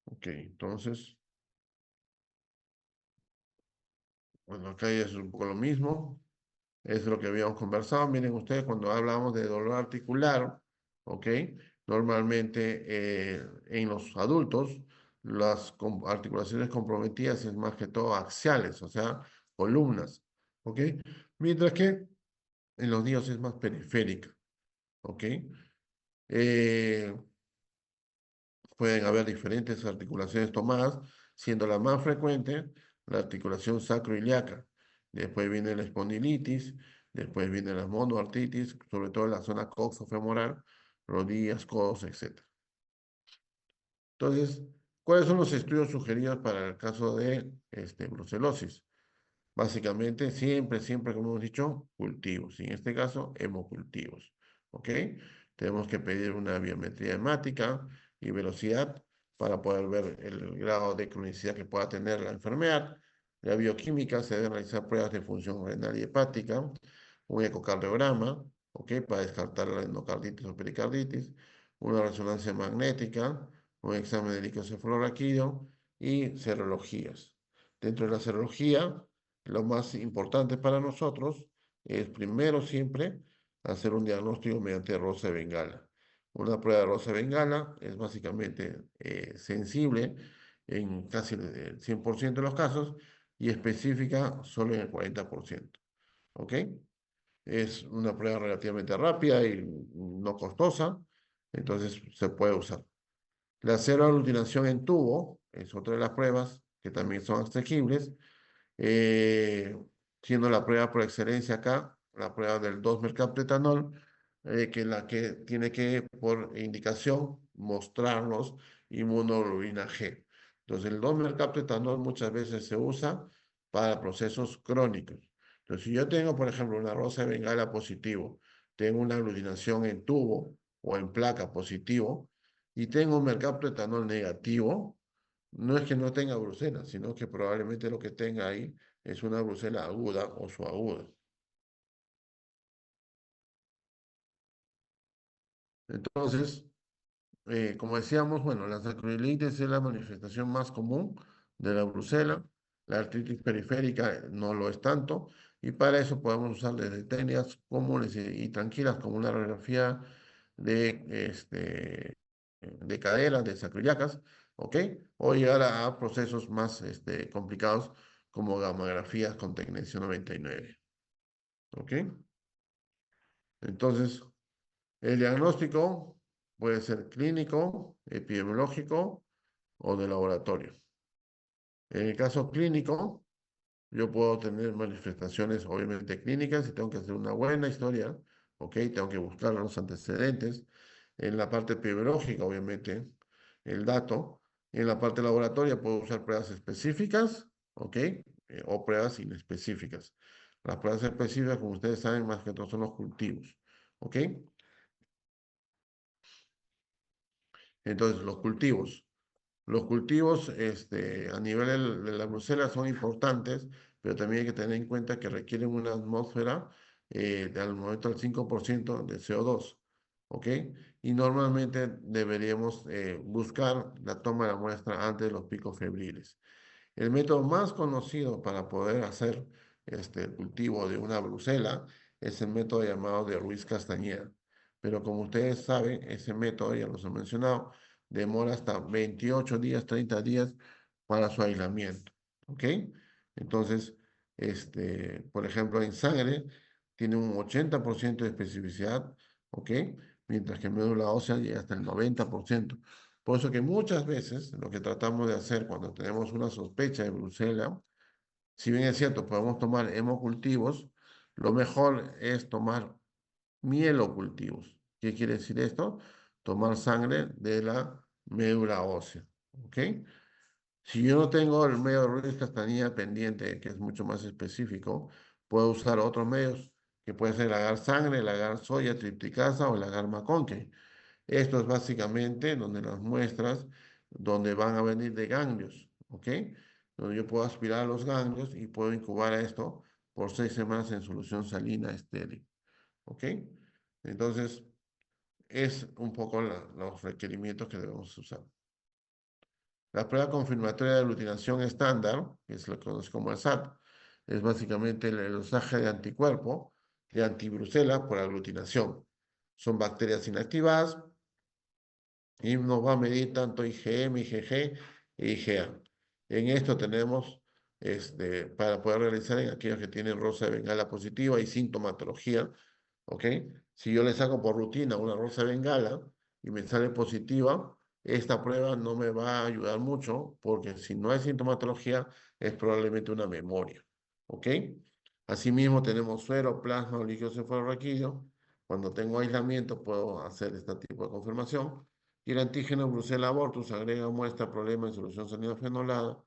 Ok, entonces, bueno, acá ya es un poco lo mismo. Es lo que habíamos conversado. Miren ustedes, cuando hablamos de dolor articular, ¿ok? Normalmente en los adultos, las articulaciones comprometidas es más que todo axiales, o sea, columnas, ¿ok? Mientras que en los niños es más periférica, ¿ok? Eh, Pueden haber diferentes articulaciones tomadas, siendo la más frecuente la articulación sacroiliaca. Después viene la espondilitis, después viene la monoartritis, sobre todo en la zona coxofemoral, rodillas, codos, etc. Entonces, ¿cuáles son los estudios sugeridos para el caso de brucelosis? Básicamente, siempre, como hemos dicho, cultivos. Y en este caso, hemocultivos. ¿Ok? Tenemos que pedir una biometría hemática y velocidad para poder ver el grado de cronicidad que pueda tener la enfermedad. La bioquímica, se deben realizar pruebas de función renal y hepática, un ecocardiograma, ¿ok? Para descartar la endocarditis o pericarditis, una resonancia magnética, un examen de licocefaloraquídeo y serologías. Dentro de la serología, lo más importante para nosotros es primero siempre hacer un diagnóstico mediante rosa de Bengala. Una prueba de rosa de Bengala es básicamente sensible en casi el 100% de los casos y específica solo en el 40%. ¿Ok? Es una prueba relativamente rápida y no costosa, entonces se puede usar. La cero aglutinación en tubo es otra de las pruebas que también son asequibles. siendo la prueba por excelencia acá, la prueba del 2-mercaptoetanol, que la que tiene que, por indicación, mostrarnos inmunoglobulina G. Entonces, el 2-mercaptoetanol muchas veces se usa para procesos crónicos. Entonces, si yo tengo, por ejemplo, una rosa de Bengala positivo, tengo una aglutinación en tubo o en placa positivo, y tengo un mercaptoetanol negativo, no es que no tenga brucela, sino que probablemente lo que tenga ahí es una brucela aguda o subaguda. Entonces, como decíamos, bueno, la sacroiliitis es la manifestación más común de la brucela. La artritis periférica no lo es tanto. Y para eso podemos usar desde técnicas comunes y tranquilas como una radiografía de cadera, de sacroiliacas, ¿ok? O llegar a procesos más complicados como gamografías con tecnecio 99, ¿ok? Entonces, el diagnóstico puede ser clínico, epidemiológico o de laboratorio. En el caso clínico, yo puedo tener manifestaciones obviamente clínicas y tengo que hacer una buena historia, ¿ok? Tengo que buscar los antecedentes. En la parte epidemiológica, obviamente, el dato. En la parte laboratoria puedo usar pruebas específicas, ¿ok? O pruebas inespecíficas. Las pruebas específicas, como ustedes saben, más que todo son los cultivos, ¿ok? Entonces, los cultivos. Los cultivos a nivel de la brucela son importantes, pero también hay que tener en cuenta que requieren una atmósfera al momento del 5% de CO2, ¿ok? Y normalmente deberíamos buscar la toma de la muestra antes de los picos febriles. El método más conocido para poder hacer el cultivo de una brucela es el método llamado de Ruiz Castañeda. Pero como ustedes saben, ese método, ya los he mencionado, demora hasta 28 días, 30 días para su aislamiento. ¿Ok? Entonces, por ejemplo, en sangre tiene un 80% de especificidad, ¿ok? Mientras que en médula ósea llega hasta el 90%. Por eso que muchas veces lo que tratamos de hacer cuando tenemos una sospecha de brucela, si bien es cierto, podemos tomar hemocultivos, lo mejor es tomar mielocultivos. ¿Qué quiere decir esto? Tomar sangre de la médula ósea. ¿Ok? Si yo no tengo el medio de Ruiz Castañeda pendiente, que es mucho más específico, puedo usar otros medios, que puede ser el agar sangre, el agar soya tripticasa o el agar McConkey. Esto es básicamente donde las muestras, donde van a venir de ganglios, ¿ok? Donde yo puedo aspirar a los ganglios y puedo incubar a esto por 6 semanas en solución salina estéril, ¿ok? Entonces, es un poco los requerimientos que debemos usar. La prueba confirmatoria de aglutinación estándar, que es lo que conocemos como el SAT, es básicamente el usaje de anticuerpo de antibrucela por aglutinación. Son bacterias inactivadas y nos va a medir tanto IgM, IgG e IgA. En esto tenemos, para poder realizar en aquellos que tienen rosa de bengala positiva y sintomatología, ¿ok? Si yo le saco por rutina una rosa de bengala y me sale positiva, esta prueba no me va a ayudar mucho porque si no hay sintomatología es probablemente una memoria, ¿ok? Asimismo tenemos suero, plasma o líquido cefalorraquídeo. Cuando tengo aislamiento puedo hacer este tipo de confirmación. Y el antígeno Brucella abortus agrega muestra problema en solución salina fenolada,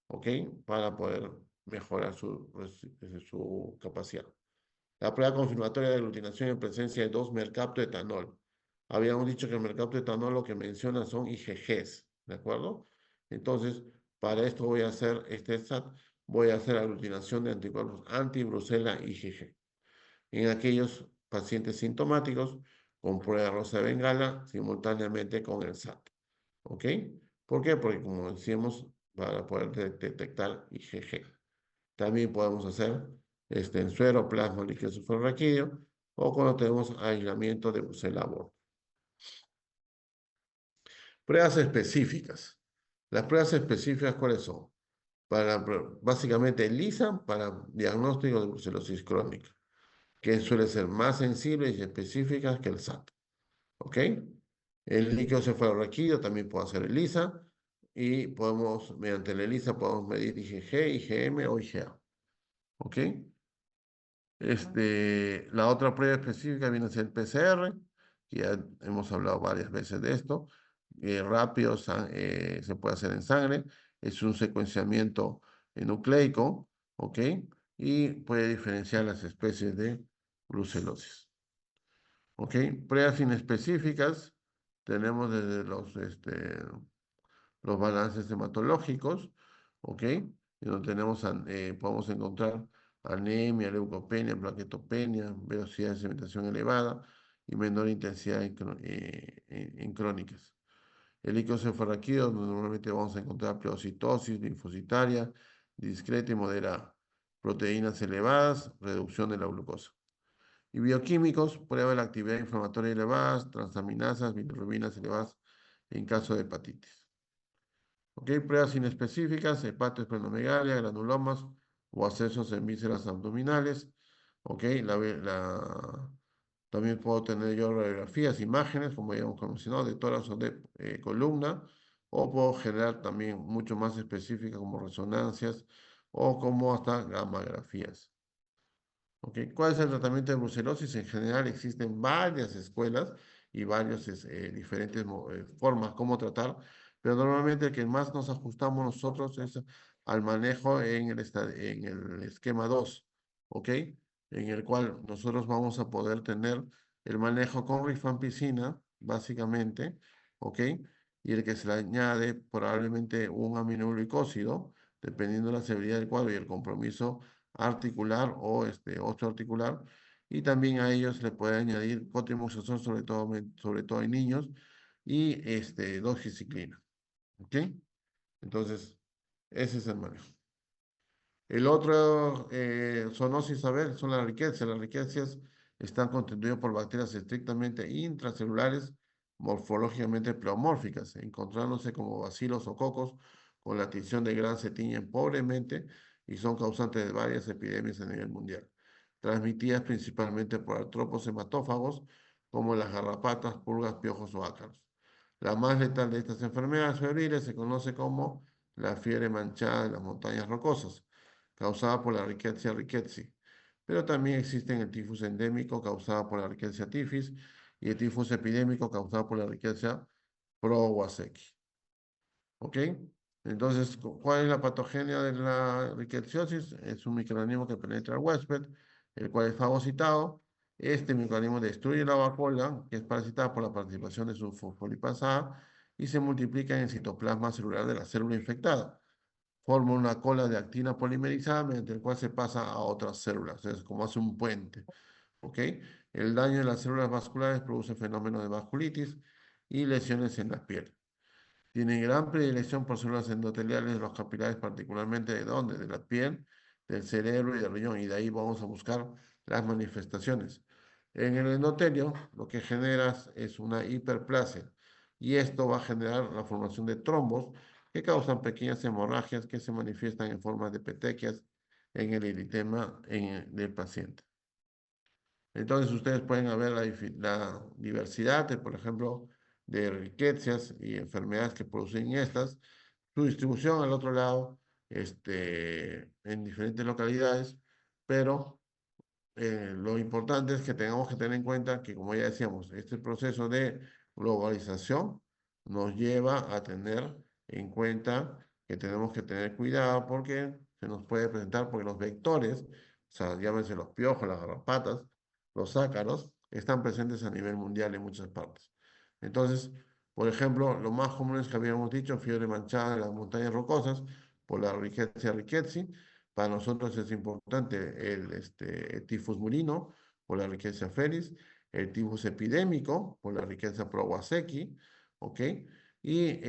¿ok? Para poder mejorar su capacidad. La prueba confirmatoria de aglutinación en presencia de 2-mercaptoetanol. Habíamos dicho que el mercaptoetanol lo que menciona son IgGs, ¿de acuerdo? Entonces, para esto voy a hacer este SAT, voy a hacer aglutinación de anticuerpos anti-Brucella IgG. En aquellos pacientes sintomáticos, con prueba rosa de bengala, simultáneamente con el SAT. ¿Ok? ¿Por qué? Porque como decíamos, para poder detectar IgG. También podemos hacer en suero, plasma, líquido cefalorraquídeo o cuando tenemos aislamiento de Brucella aborto. Pruebas específicas. Las pruebas específicas, ¿cuáles son? Básicamente ELISA para diagnóstico de brucelosis crónica, que suele ser más sensibles y específicas que el SAT. ¿Ok? El líquido cefalorraquídeo también puede hacer ELISA y podemos, mediante la ELISA, podemos medir IgG, IgM o IgA. ¿Ok? La otra prueba específica viene a ser el PCR, que ya hemos hablado varias veces de esto. Rápido, se puede hacer en sangre. Es un secuenciamiento nucleico, ¿ok? Y puede diferenciar las especies de brucelosis. ¿Ok? Pruebas inespecíficas, tenemos desde los balances hematológicos, ¿ok? Y donde podemos encontrar anemia, leucopenia, plaquetopenia, velocidad de sedimentación elevada y menor intensidad en crónicas. El líquido cefalorraquídeo, donde normalmente vamos a encontrar pleocitosis linfocitaria, discreta y moderada, proteínas elevadas, reducción de la glucosa. Y bioquímicos, prueba de la actividad inflamatoria elevada, transaminasas, bilirrubinas elevadas en caso de hepatitis. ¿Ok? Pruebas inespecíficas, hepatoesplenomegalia, granulomas o accesos en vísceras abdominales. ¿Ok? También puedo tener yo radiografías, imágenes, como ya hemos mencionado, de tórax o de columna, o puedo generar también mucho más específicas como resonancias o como hasta gammagrafías. ¿Ok? ¿Cuál es el tratamiento de brucelosis? En general existen varias escuelas y varias diferentes formas como tratar, pero normalmente el que más nos ajustamos nosotros es al manejo en el esquema 2, ¿ok? En el cual nosotros vamos a poder tener el manejo con rifampicina, básicamente, ¿ok? Y el que se le añade probablemente un aminoglucósido, dependiendo de la severidad del cuadro y el compromiso articular o osteoarticular, y también a ellos le puede añadir cotrimoxazol, sobre todo en niños, y doxiciclina. ¿Ok? Entonces, ese es el manejo. El otro zoonosis, a ver, son las riquezas. Las riquezas están constituidas por bacterias estrictamente intracelulares, morfológicamente pleomórficas, encontrándose como bacilos o cocos con la tinción de gran se tiñen pobremente y son causantes de varias epidemias a nivel mundial, transmitidas principalmente por artrópodos hematófagos como las garrapatas, pulgas, piojos o ácaros. La más letal de estas enfermedades febriles se conoce como la fiebre manchada de las montañas rocosas causada por la Rickettsia rickettsii, pero también existen el tifus endémico causado por la Rickettsia tifus y el tifus epidémico causado por la Rickettsia prowazekii. ¿Ok? Entonces, ¿cuál es la patogenia de la rickettsiosis? Es un microorganismo que penetra el huésped, el cual es fagocitado. Este microorganismo destruye la vacuola, que es parasitada por la participación de su fosfolipasa A, y se multiplica en el citoplasma celular de la célula infectada. Forma una cola de actina polimerizada mediante el cual se pasa a otras células. Es como hace un puente. ¿Ok? El daño de las células vasculares produce fenómenos de vasculitis y lesiones en la piel. Tienen gran predilección por células endoteliales de los capilares, particularmente de dónde? De la piel, del cerebro y del riñón. Y de ahí vamos a buscar las manifestaciones. En el endotelio, lo que generas es una hiperplasia. Y esto va a generar la formación de trombos que causan pequeñas hemorragias que se manifiestan en forma de petequias en el eritema del paciente. Entonces ustedes pueden ver la diversidad, por ejemplo, de riquezas y enfermedades que producen estas, su distribución al otro lado, en diferentes localidades, pero lo importante es que tengamos que tener en cuenta que, como ya decíamos, este proceso de globalización nos lleva a tener en cuenta que tenemos que tener cuidado porque se nos puede presentar, porque los vectores, o sea, llámense los piojos, las garrapatas, los ácaros, están presentes a nivel mundial en muchas partes. Entonces, por ejemplo, lo más común es que habíamos dicho fiebre manchada de las montañas rocosas por la Rickettsia rickettsii. Para nosotros es importante el tifus murino por la Rickettsia feris, el tifus epidémico por la Rickettsia prowazekii, ¿ok? Y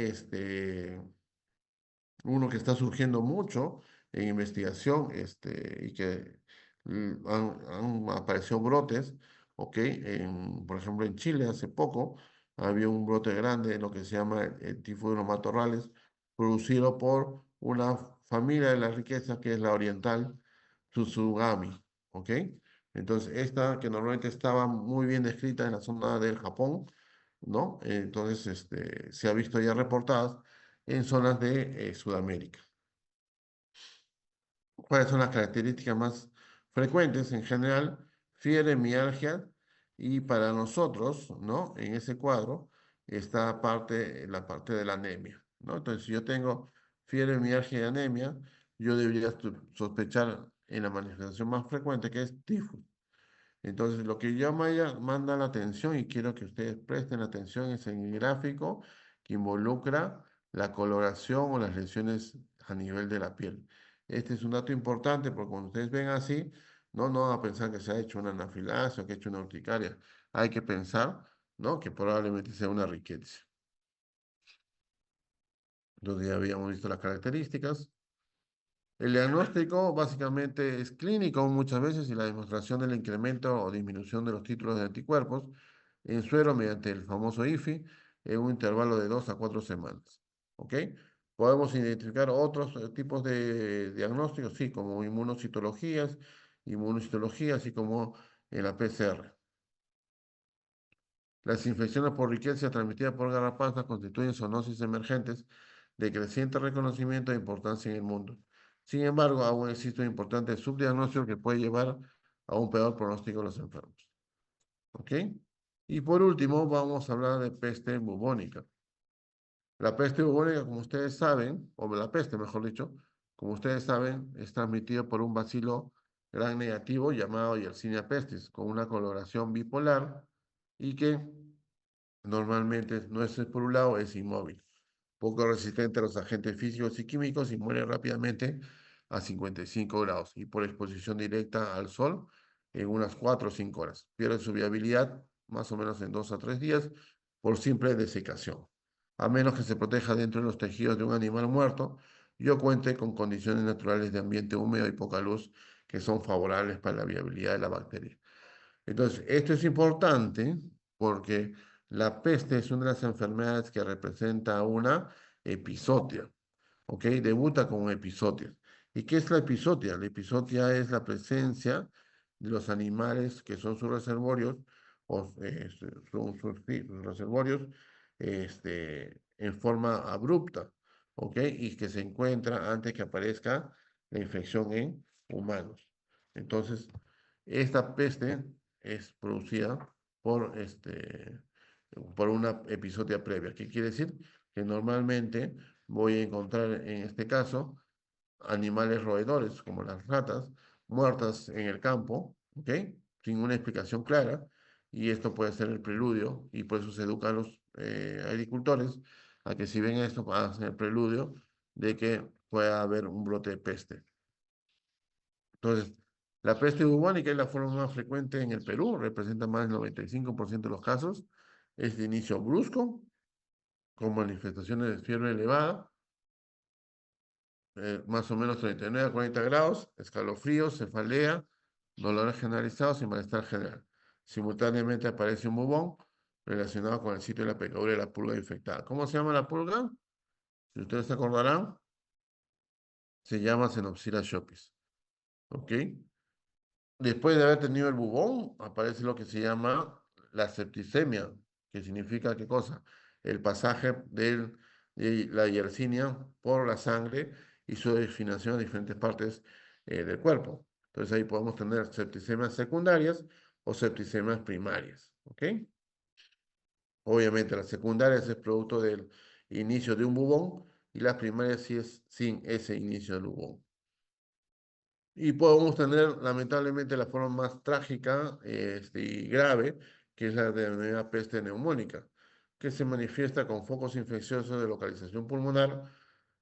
uno que está surgiendo mucho en investigación y que han aparecido brotes, ¿ok? Por ejemplo, en Chile hace poco había un brote grande en lo que se llama el tifus de los matorrales, producido por una familia de la riqueza que es la oriental Tsutsugami, ¿ok? Entonces, esta que normalmente estaba muy bien descrita en la zona del Japón, ¿no? Entonces, se ha visto ya reportadas en zonas de Sudamérica. ¿Cuáles son las características más frecuentes en general, fiebre, mialgia, y para nosotros, ¿no? En ese cuadro está la parte de la anemia, ¿no? Entonces, si yo tengo fiebre, mialgia y anemia, yo debería sospechar en la manifestación más frecuente que es tifus. Entonces, lo que manda la atención y quiero que ustedes presten atención es en el gráfico que involucra la coloración o las lesiones a nivel de la piel. Este es un dato importante porque cuando ustedes ven así, no van a pensar que se ha hecho una anafilaxia o que ha hecho una urticaria. Hay que pensar, ¿no? Que probablemente sea una riqueza. Entonces ya habíamos visto las características. El diagnóstico básicamente es clínico muchas veces y la demostración del incremento o disminución de los títulos de anticuerpos en suero mediante el famoso IFI en un intervalo de 2 a 4 semanas. ¿Ok? Podemos identificar otros tipos de diagnósticos, sí, como inmunocitología, así como en la PCR. Las infecciones por riqueza transmitidas por garrapatas constituyen zoonosis emergentes de creciente reconocimiento e importancia en el mundo. Sin embargo, aún existe un importante subdiagnóstico que puede llevar a un peor pronóstico de los enfermos. ¿Ok? Y por último, vamos a hablar de peste bubónica. La peste bubónica, como ustedes saben, o la peste, mejor dicho, como ustedes saben, es transmitida por un bacilo gran negativo llamado Yersinia pestis, con una coloración bipolar y que normalmente no es por un lado, es inmóvil, poco resistente a los agentes físicos y químicos y muere rápidamente a 55 grados y por exposición directa al sol en unas 4 o 5 horas. Pierde su viabilidad más o menos en 2 a 3 días por simple desecación. A menos que se proteja dentro de los tejidos de un animal muerto y o cuente con condiciones naturales de ambiente húmedo y poca luz que son favorables para la viabilidad de la bacteria. Entonces, esto es importante porque la peste es una de las enfermedades que representa una epizotia, ¿ok? Debuta como epizotia. ¿Y qué es la epizotia? La epizotia es la presencia de los animales que son sus reservorios, sí, sus reservorios, en forma abrupta, ¿ok? Y que se encuentra antes que aparezca la infección en humanos. Entonces, esta peste es producida por una epizodia previa. ¿Qué quiere decir? Que normalmente voy a encontrar en este caso animales roedores como las ratas muertas en el campo, ¿ok? Sin una explicación clara. Y esto puede ser el preludio y por eso se educa a los agricultores a que si ven esto, va a ser el preludio de que pueda haber un brote de peste. Entonces, la peste bubónica es la forma más frecuente en el Perú, representa más del 95% de los casos. Es de inicio brusco, con manifestaciones de fiebre elevada, más o menos 39 a 40 grados, escalofríos, cefalea, dolores generalizados y malestar general. Simultáneamente aparece un bubón relacionado con el sitio de la picadura de la pulga infectada. ¿Cómo se llama la pulga? Si ustedes se acordarán, se llama Xenopsira shopis. ¿Ok? Después de haber tenido el bubón, aparece lo que se llama la septicemia, que significa ¿qué cosa? El pasaje de la Yersinia por la sangre y su destinación a diferentes partes del cuerpo. Entonces ahí podemos tener septicemias secundarias o septicemias primarias. ¿Ok? Obviamente las secundarias es producto del inicio de un bubón y las primarias sí es sin ese inicio del bubón. Y podemos tener, lamentablemente, la forma más trágica y grave, que es la de la peste neumónica, que se manifiesta con focos infecciosos de localización pulmonar.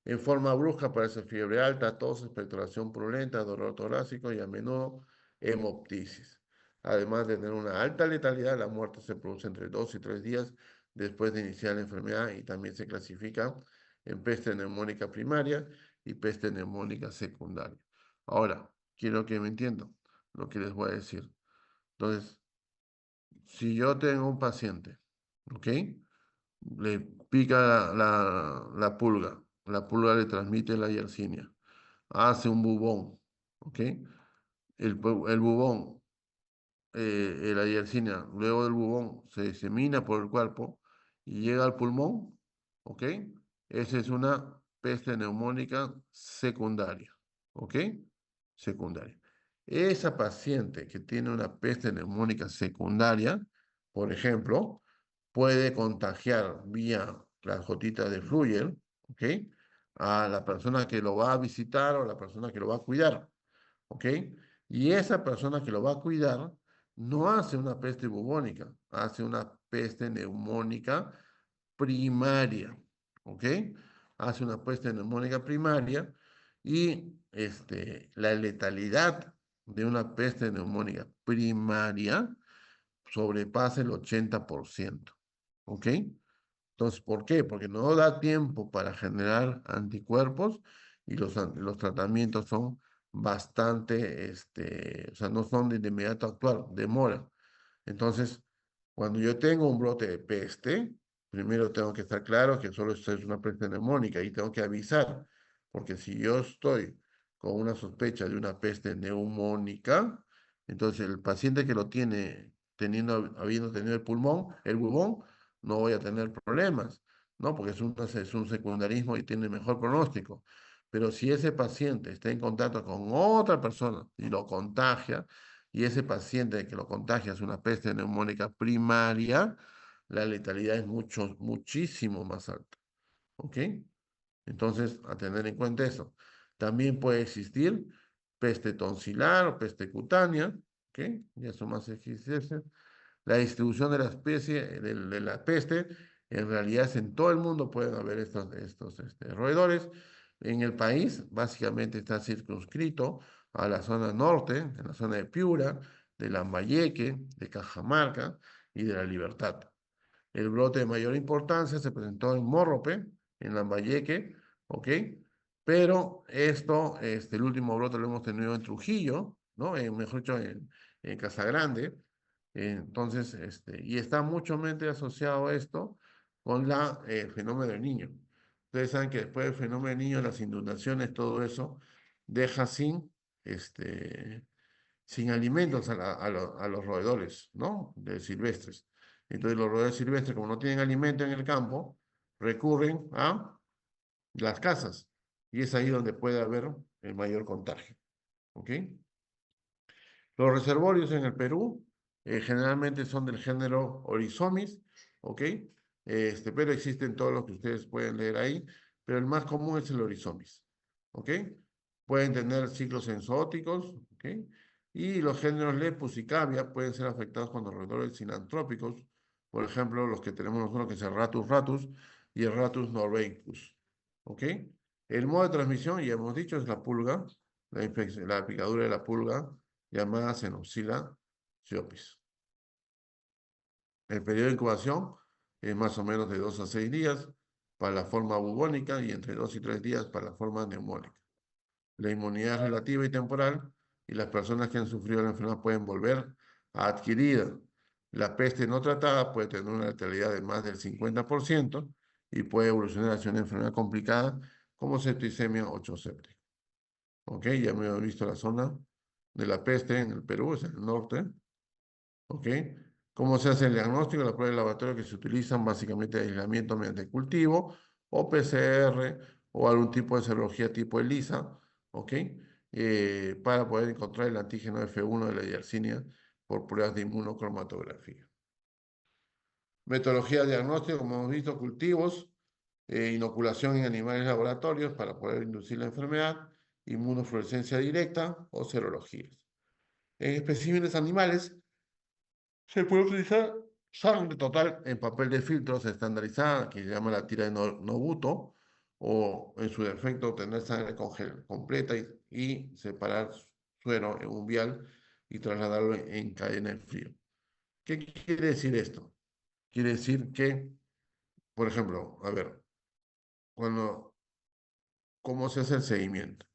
En forma brusca aparece fiebre alta, tos, expectoración purulenta, dolor torácico y a menudo hemoptisis. Además de tener una alta letalidad, la muerte se produce entre 2 y 3 días después de iniciar la enfermedad y también se clasifica en peste neumónica primaria y peste neumónica secundaria. Ahora, quiero que me entiendan lo que les voy a decir. Entonces, si yo tengo un paciente, ¿ok? Le pica la pulga, la pulga le transmite la yersinia, hace un bubón, ¿ok? El bubón, la yersinia, luego del bubón se disemina por el cuerpo y llega al pulmón, ¿ok? Esa es una peste neumónica secundaria, ¿ok? Secundaria. esa paciente que tiene una peste neumónica secundaria, por ejemplo, puede contagiar vía las gotitas de Fluyer, ¿ok? A la persona que lo va a visitar o la persona que lo va a cuidar, ¿ok? Y esa persona que lo va a cuidar no hace una peste bubónica, hace una peste neumónica primaria, ¿ok? Hace una peste neumónica primaria y la letalidad de una peste neumónica primaria sobrepasa el 80%, ¿ok? Entonces, ¿por qué? Porque no da tiempo para generar anticuerpos y los tratamientos son bastante, o sea, no son de inmediato actuar, demora. Entonces, cuando yo tengo un brote de peste, primero tengo que estar claro que solo esto es una peste neumónica y tengo que avisar, porque si yo estoy con una sospecha de una peste neumónica, entonces el paciente que lo tiene, habiendo tenido el bubón, no voy a tener problemas, ¿no? Porque es un secundarismo y tiene mejor pronóstico. Pero si ese paciente está en contacto con otra persona y lo contagia, y ese paciente que lo contagia es una peste neumónica primaria, la letalidad es muchísimo más alta. ¿Ok? Entonces, a tener en cuenta eso. También puede existir peste tonsilar o peste cutánea, ¿ok? Y eso más existe. La distribución de la especie, de la peste, en realidad es en todo el mundo pueden haber estos roedores. En el país, básicamente está circunscrito a la zona norte, en la zona de Piura, de Lambayeque, de Cajamarca y de La Libertad. El brote de mayor importancia se presentó en Morrope, en Lambayeque, ¿ok? Pero el último brote lo hemos tenido en Trujillo, ¿no? Mejor dicho, en Casagrande. Entonces, y está mucho mente asociado esto con el fenómeno del niño. Ustedes saben que después del fenómeno del niño, las inundaciones, todo eso, deja sin alimentos a los roedores, ¿no? De silvestres. Entonces los roedores silvestres, como no tienen alimento en el campo, recurren a las casas. Y es ahí donde puede haber el mayor contagio. ¿Ok? Los reservorios en el Perú generalmente son del género Oryzomys, ¿ok? Pero existen todos los que ustedes pueden leer ahí, pero el más común es el Oryzomys, ¿ok? Pueden tener ciclos enzooticos, ¿ok? Y los géneros Lepus y Cavia pueden ser afectados cuando roedores sinantrópicos, por ejemplo, los que tenemos nosotros, que es el Ratus ratus y el Ratus norveicus, ¿ok? El modo de transmisión, ya hemos dicho, es la pulga, la picadura de la pulga, llamada Xenophila Siopis. El periodo de incubación es más o menos de 2 a 6 días para la forma bubónica y entre 2 y 3 días para la forma neumónica. La inmunidad es relativa y temporal y las personas que han sufrido la enfermedad pueden volver a adquirida. La peste no tratada puede tener una letalidad de más del 50% y puede evolucionar hacia una enfermedad complicada como septicemia o séptica. ¿Ok? Ya hemos visto la zona de la peste en el Perú, es el norte. ¿Ok? ¿Cómo se hace el diagnóstico? Las pruebas de laboratorio que se utilizan básicamente aislamiento mediante cultivo o PCR o algún tipo de serología tipo ELISA, ¿ok? Para poder encontrar el antígeno F1 de la Yersinia por pruebas de inmunocromatografía. Metodología de diagnóstico, como hemos visto, cultivos, inoculación en animales laboratorios para poder inducir la enfermedad, inmunofluorescencia directa o serologías. En especímenes animales, se puede utilizar sangre total en papel de filtros estandarizada, que se llama la tira de Nobuto, o en su defecto tener sangre completa y separar suero en un vial y trasladarlo en cadena de frío. ¿Qué quiere decir esto? Quiere decir que, por ejemplo, a ver, cuando, ¿cómo se hace el seguimiento?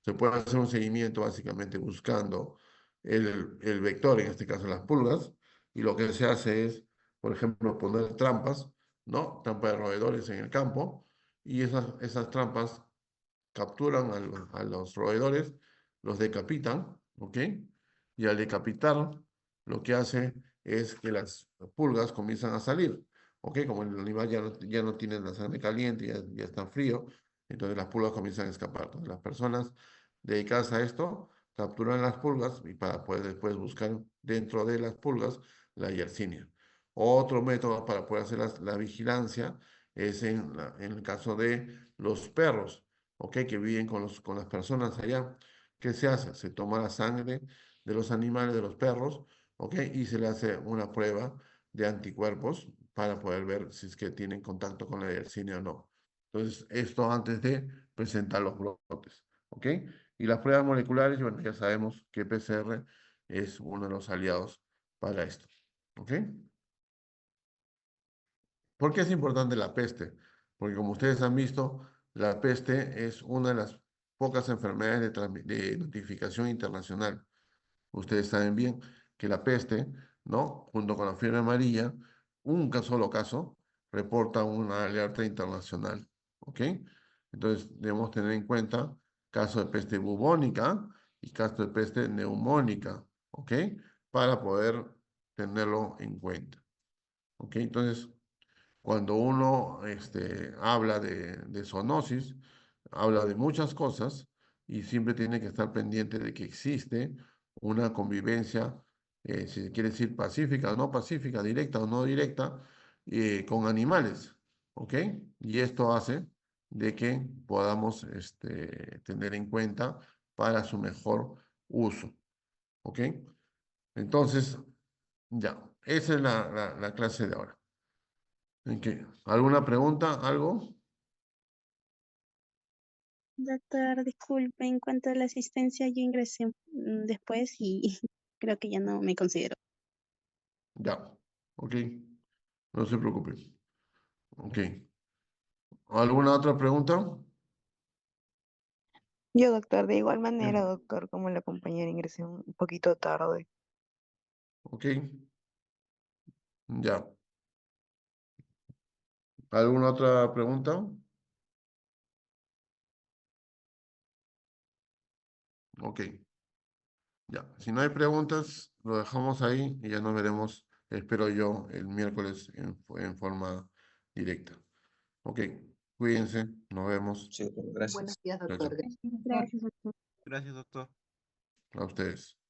Se puede hacer un seguimiento básicamente buscando el vector, en este caso las pulgas, y lo que se hace es, por ejemplo, poner trampas, ¿no? Trampas de roedores en el campo, y esas trampas capturan a los roedores, los decapitan, ¿ok? Y al decapitar, lo que hace es que las pulgas comienzan a salir, ¿ok? Como el animal ya no tiene la sangre caliente, ya está frío, entonces las pulgas comienzan a escapar. Entonces, las personas dedicadas a esto capturan las pulgas y para poder después buscar dentro de las pulgas la Yersinia. Otro método para poder hacer la vigilancia es en el caso de los perros, ¿ok? Que viven con las personas allá. ¿Qué se hace? Se toma la sangre de los animales, de los perros, ¿ok? Y se le hace una prueba de anticuerpos para poder ver si es que tienen contacto con la Yersinia o no. Entonces, esto antes de presentar los brotes, ¿ok? Y las pruebas moleculares, bueno, ya sabemos que PCR es uno de los aliados para esto, ¿ok? ¿Por qué es importante la peste? Porque como ustedes han visto, la peste es una de las pocas enfermedades de notificación internacional. Ustedes saben bien que la peste, ¿no? Junto con la fiebre amarilla, solo caso reporta una alerta internacional, ¿ok? Entonces debemos tener en cuenta caso de peste bubónica y caso de peste neumónica, ¿ok? Para poder tenerlo en cuenta, ¿ok? Entonces, cuando uno habla de zoonosis, habla de muchas cosas y siempre tiene que estar pendiente de que existe una convivencia, si se quiere decir pacífica o no pacífica, directa o no directa, con animales, ¿ok? Y esto hace de que podamos tener en cuenta para su mejor uso, ¿ok? Entonces, ya, esa es la clase de ahora. Ok. ¿Alguna pregunta? ¿Algo? Doctor, disculpe, en cuanto a la asistencia, yo ingresé después y creo que ya no me considero. Ya. Ok. No se preocupe. Ok. ¿Alguna otra pregunta? Yo, doctor, de igual manera, Bien. doctor, como la compañera ingresé un poquito tarde. Ok. Ya. ¿Alguna otra pregunta? Ok. Ya. Si no hay preguntas, lo dejamos ahí y ya nos veremos, espero yo, el miércoles en forma directa. Ok. Cuídense. Nos vemos. Sí, doctor, gracias. Buenos días, Chao, doctor. chao. Gracias, doctor. Gracias, doctor. A ustedes.